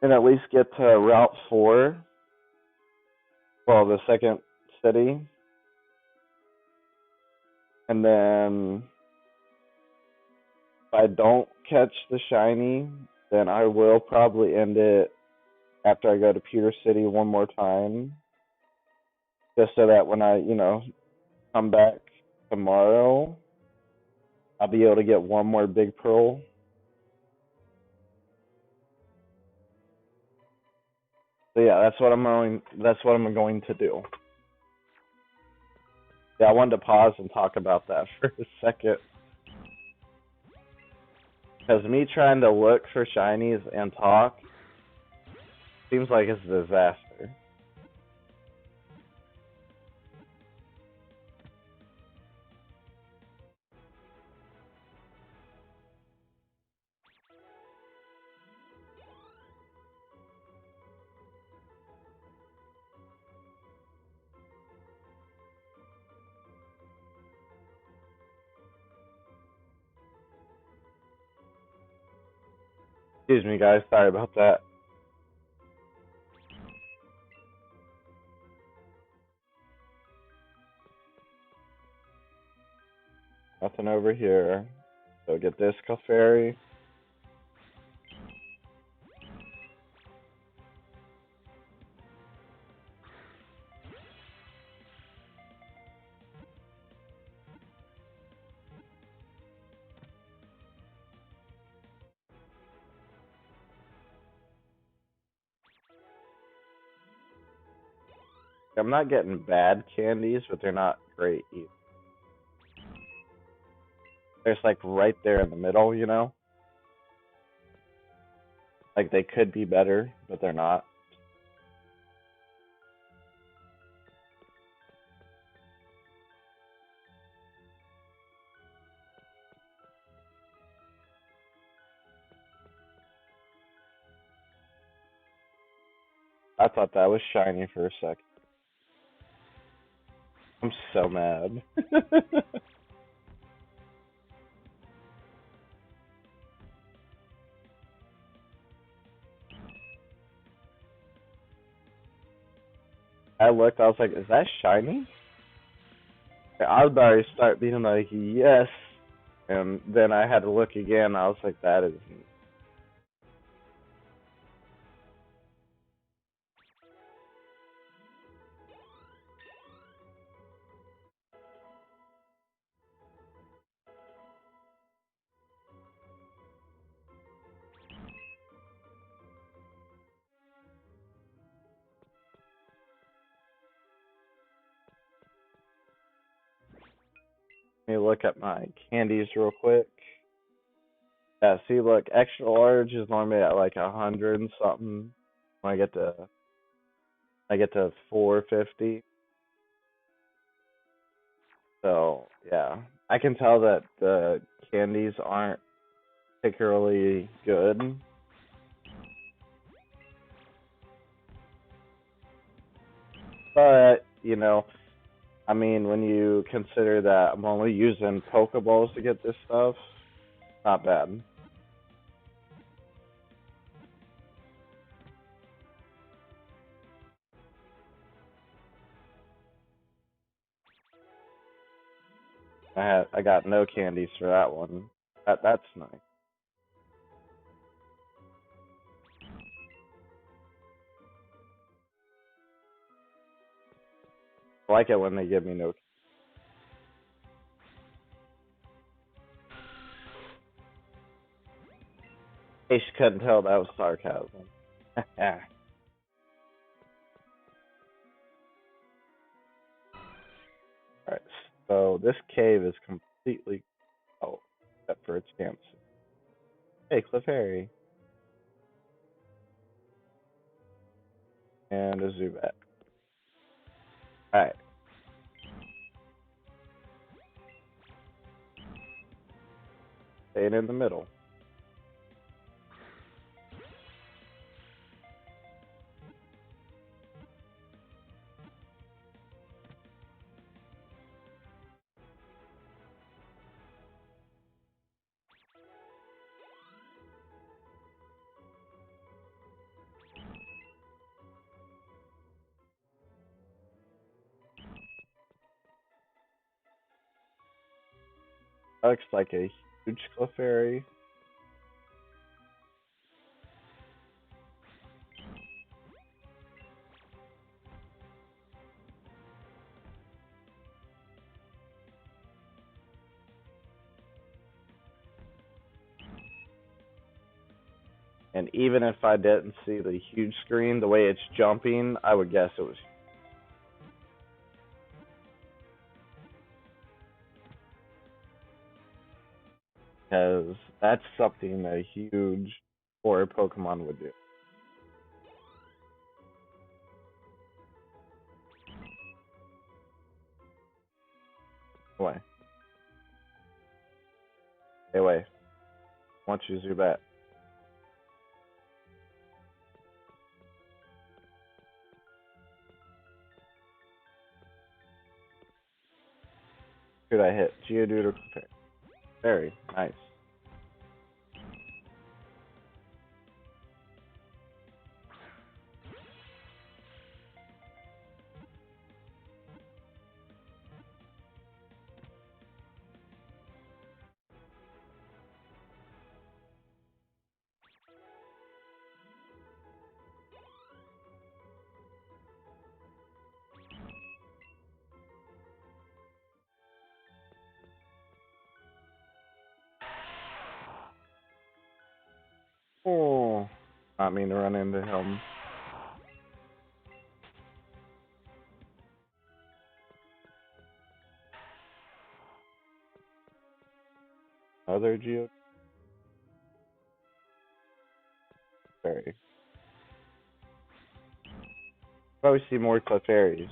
And at least get to Route 4. Well, the second city. And then if I don't catch the shiny, then I will probably end it after I go to Pewter City one more time. Just so that when I, come back tomorrow, I'll be able to get one more big pearl. So yeah, that's what I'm going to do. Yeah, I wanted to pause and talk about that for a second. Because me trying to look for shinies and talk seems like it's a disaster. Excuse me, guys. Sorry about that. Nothing over here. So get this clefairy. I'm not getting bad candies, but they're not great either. They're just like right there in the middle, you know? Like they could be better, but they're not. I thought that was shiny for a second. I'm so mad. I looked, I was like, is that shiny? I was about to start being like, yes. And then I had to look again. I was like, that is. Let me look at my candies real quick. Yeah, see, look, extra large is normally at like 100 and something. When I get to 450. So yeah, I can tell that the candies aren't particularly good. But I mean, when you consider that I'm only using Pokeballs to get this stuff, not bad. I got no candies for that one. That's nice. I like it when they give me no. Hey, she couldn't tell that was sarcasm. Alright, so this cave is completely oh, except for its camps. Hey, clefairy and a Zubat. Alright, staying in the middle. That looks like a huge clefairy. And even if I didn't see the huge screen, the way it's jumping, I would guess it was. Because that's something a huge horror Pokemon would do. Wait. Hey, wait. Once you Zubat. Who'd I hit? Geodude or Clefairy? Very nice. Not mean to run into him. Other Geo. Clefairy. Probably see more clefairies.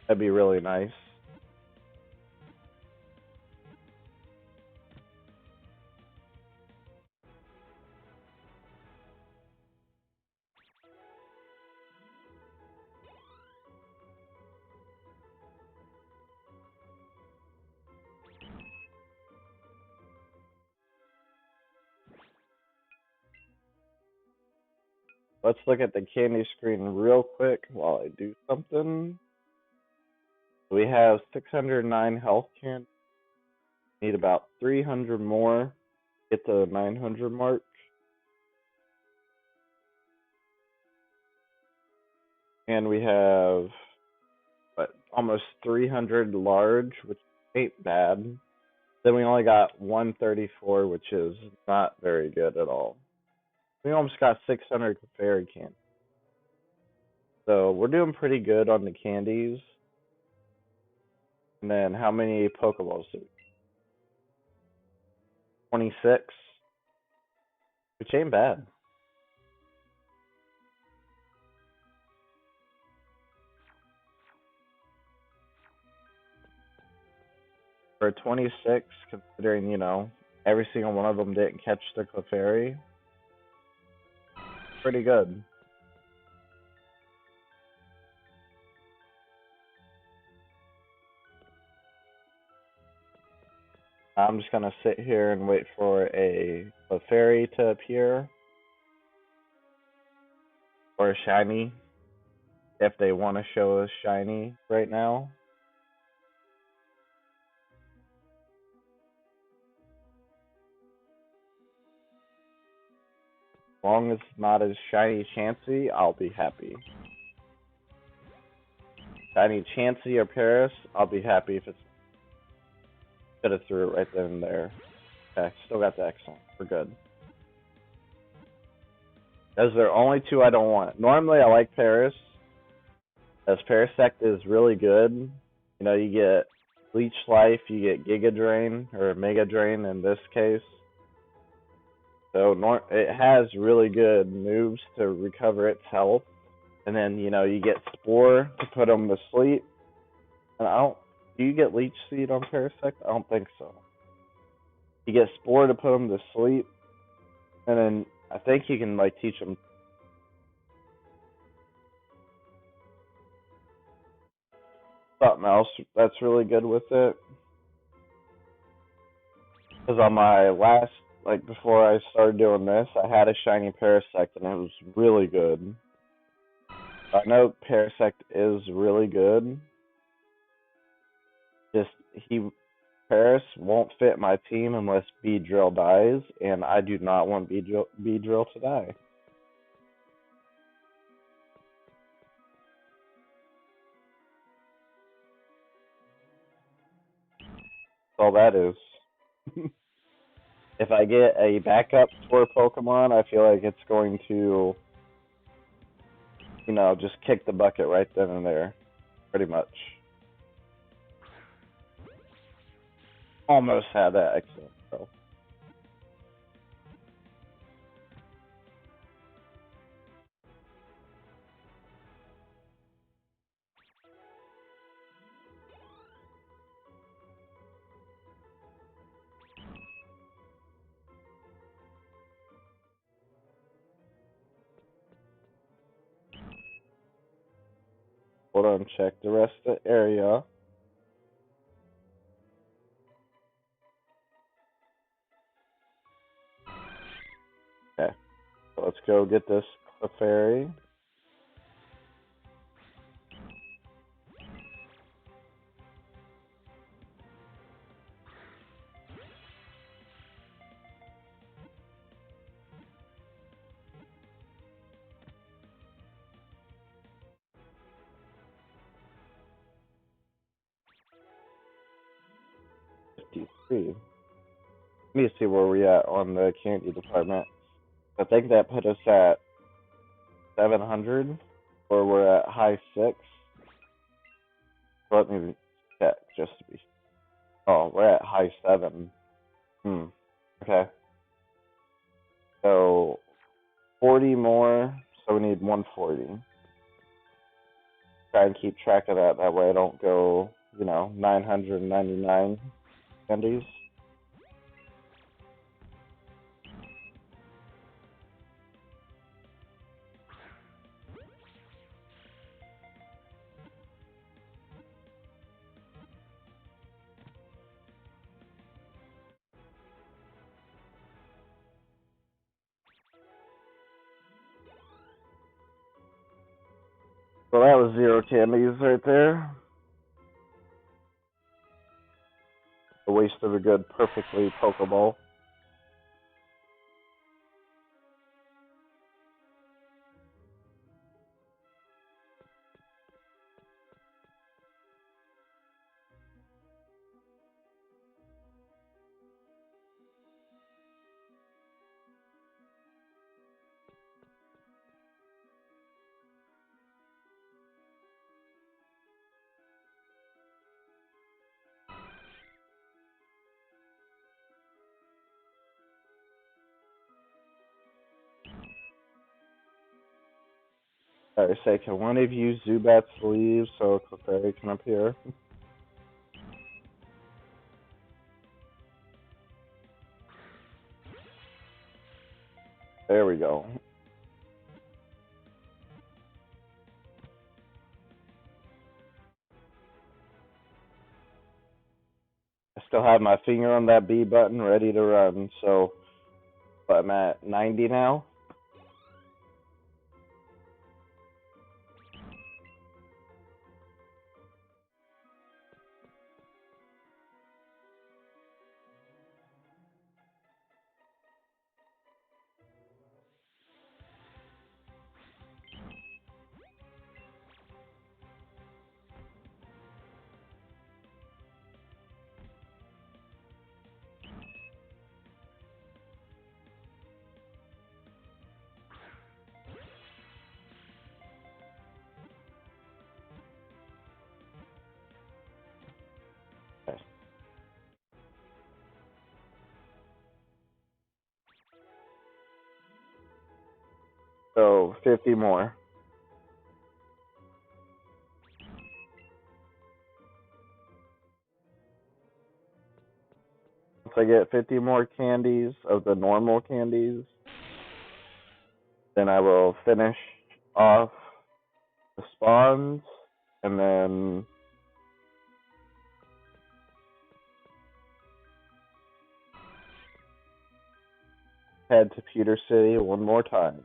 That'd be really nice. Let's look at the candy screen real quick while I do something. We have 609 health candy. Need about 300 more. Get the 900 mark. And we have almost 300 large, which ain't bad. Then we only got 134, which is not very good at all. We almost got 600 clefairy candy. So we're doing pretty good on the candies. And then how many Pokeballs do we? 26, which ain't bad. For 26, considering, every single one of them didn't catch the clefairy, pretty good. I'm just gonna sit here and wait for a clefairy to appear. Or a shiny. If they want to show us shiny right now. As long as it's not as shiny Chansey, I'll be happy. Shiny Chansey or Paris, I'll be happy if it's. Could have threw it right then and there. Okay, still got the excellent. We're good. Those are the only two I don't want. Normally, I like Paris. As Parasect is really good. You get Leech Life, you get Giga Drain, or Mega Drain in this case. So it has really good moves to recover its health. And then, you get Spore to put them to sleep. And do you get Leech Seed on Parasect? I don't think so. You get Spore to put them to sleep. And then I think you can, teach them. Something else that's really good with it. Because on my last, before I started doing this, I had a shiny Parasect and it was really good. I know Parasect is really good. Just, Paris won't fit my team unless Beedrill dies, and I do not want Beedrill to die. That's all that is. If I get a backup for Pokemon, I feel like it's going to, just kick the bucket right then and there. Pretty much. Almost had that excellent throw. Hold on, check the rest of the area. Okay, so let's go get this Clefairy. I Let me see where we at on the candy department. I think that put us at 700, or we're at high 6. Let me check just to be. Oh, we're at high 7. Okay. So 40 more. So we need 140. Try and keep track of that. That way I don't go, 999 candies. So that was 0 candies right there. A waste of a good, perfectly Pokeball. I say, can one of you Zubats leave so Clefairy can appear? There we go. I still have my finger on that B button ready to run, so I'm at 90 now. Okay. So 50 more. Once I get 50 more candies of the normal candies, then I will finish off the spawns, and then head to Pewter City one more time.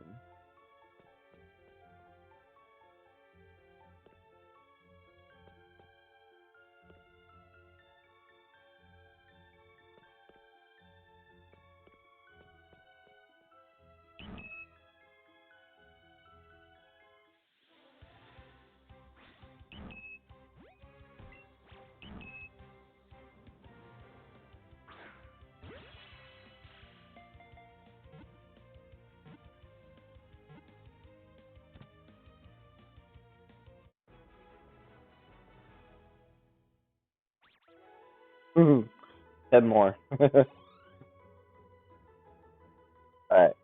Mhm. 10 more. Alright.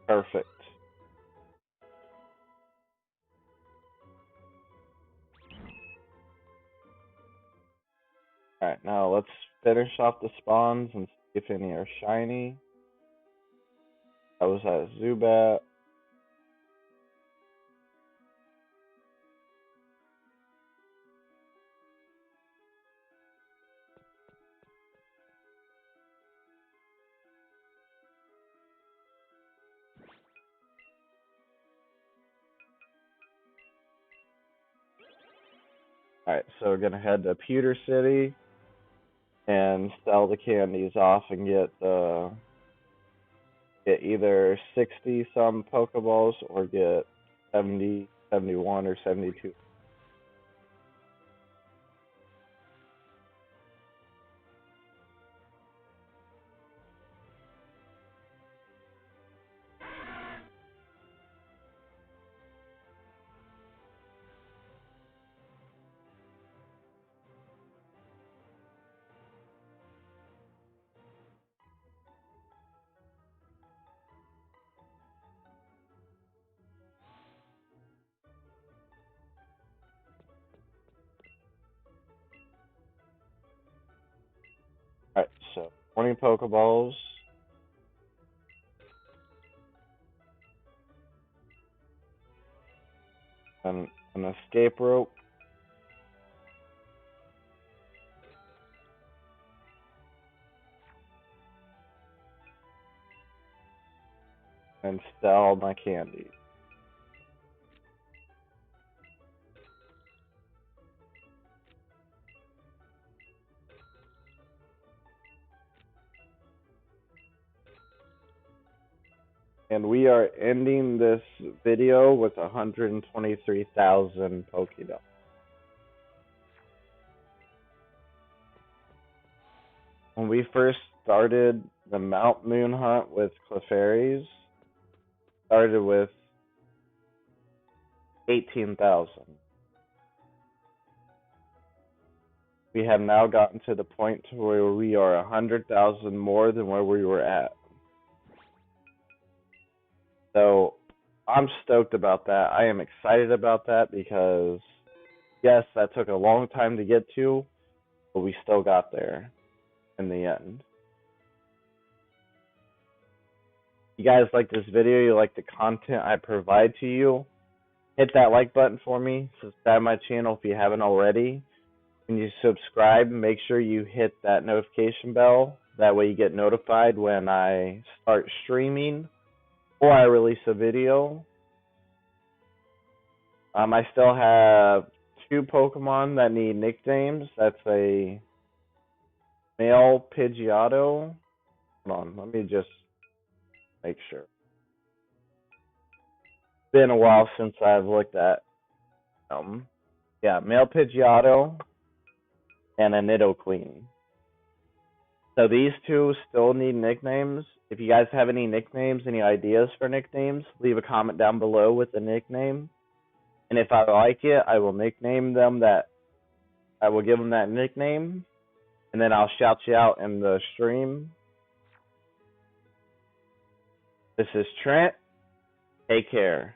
Perfect. Alright, now let's finish off the spawns and see if any are shiny. That was that Zubat. Alright, so we're gonna head to Pewter City and sell the candies off and get either 60 some Pokeballs or get 70, 71, or 72. Alright, so 20 Pokeballs. And an escape rope. And sell my candy. And we are ending this video with 123,000 Pokédollars. When we first started the Mount Moon hunt with clefairies, started with 18,000. We have now gotten to the point to where we are 100,000 more than where we were at. So I'm stoked about that. I am excited about that because, yes, that took a long time to get to, but we still got there in the end. If you guys like this video, you like the content I provide to you, hit that like button for me, subscribe to my channel if you haven't already. When you subscribe, make sure you hit that notification bell. That way you get notified when I start streaming or I release a video. I still have 2 Pokemon that need nicknames. That's a male Pidgeotto. Hold on, let me just make sure. It's been a while since I've looked at yeah, male Pidgeotto and a Nidoqueen. So these 2 still need nicknames. If you guys have any nicknames, any ideas for nicknames, leave a comment down below with the nickname. And if I like it, I will nickname them that. I will give them that nickname, and then I'll shout you out in the stream. This is Trent. Take care.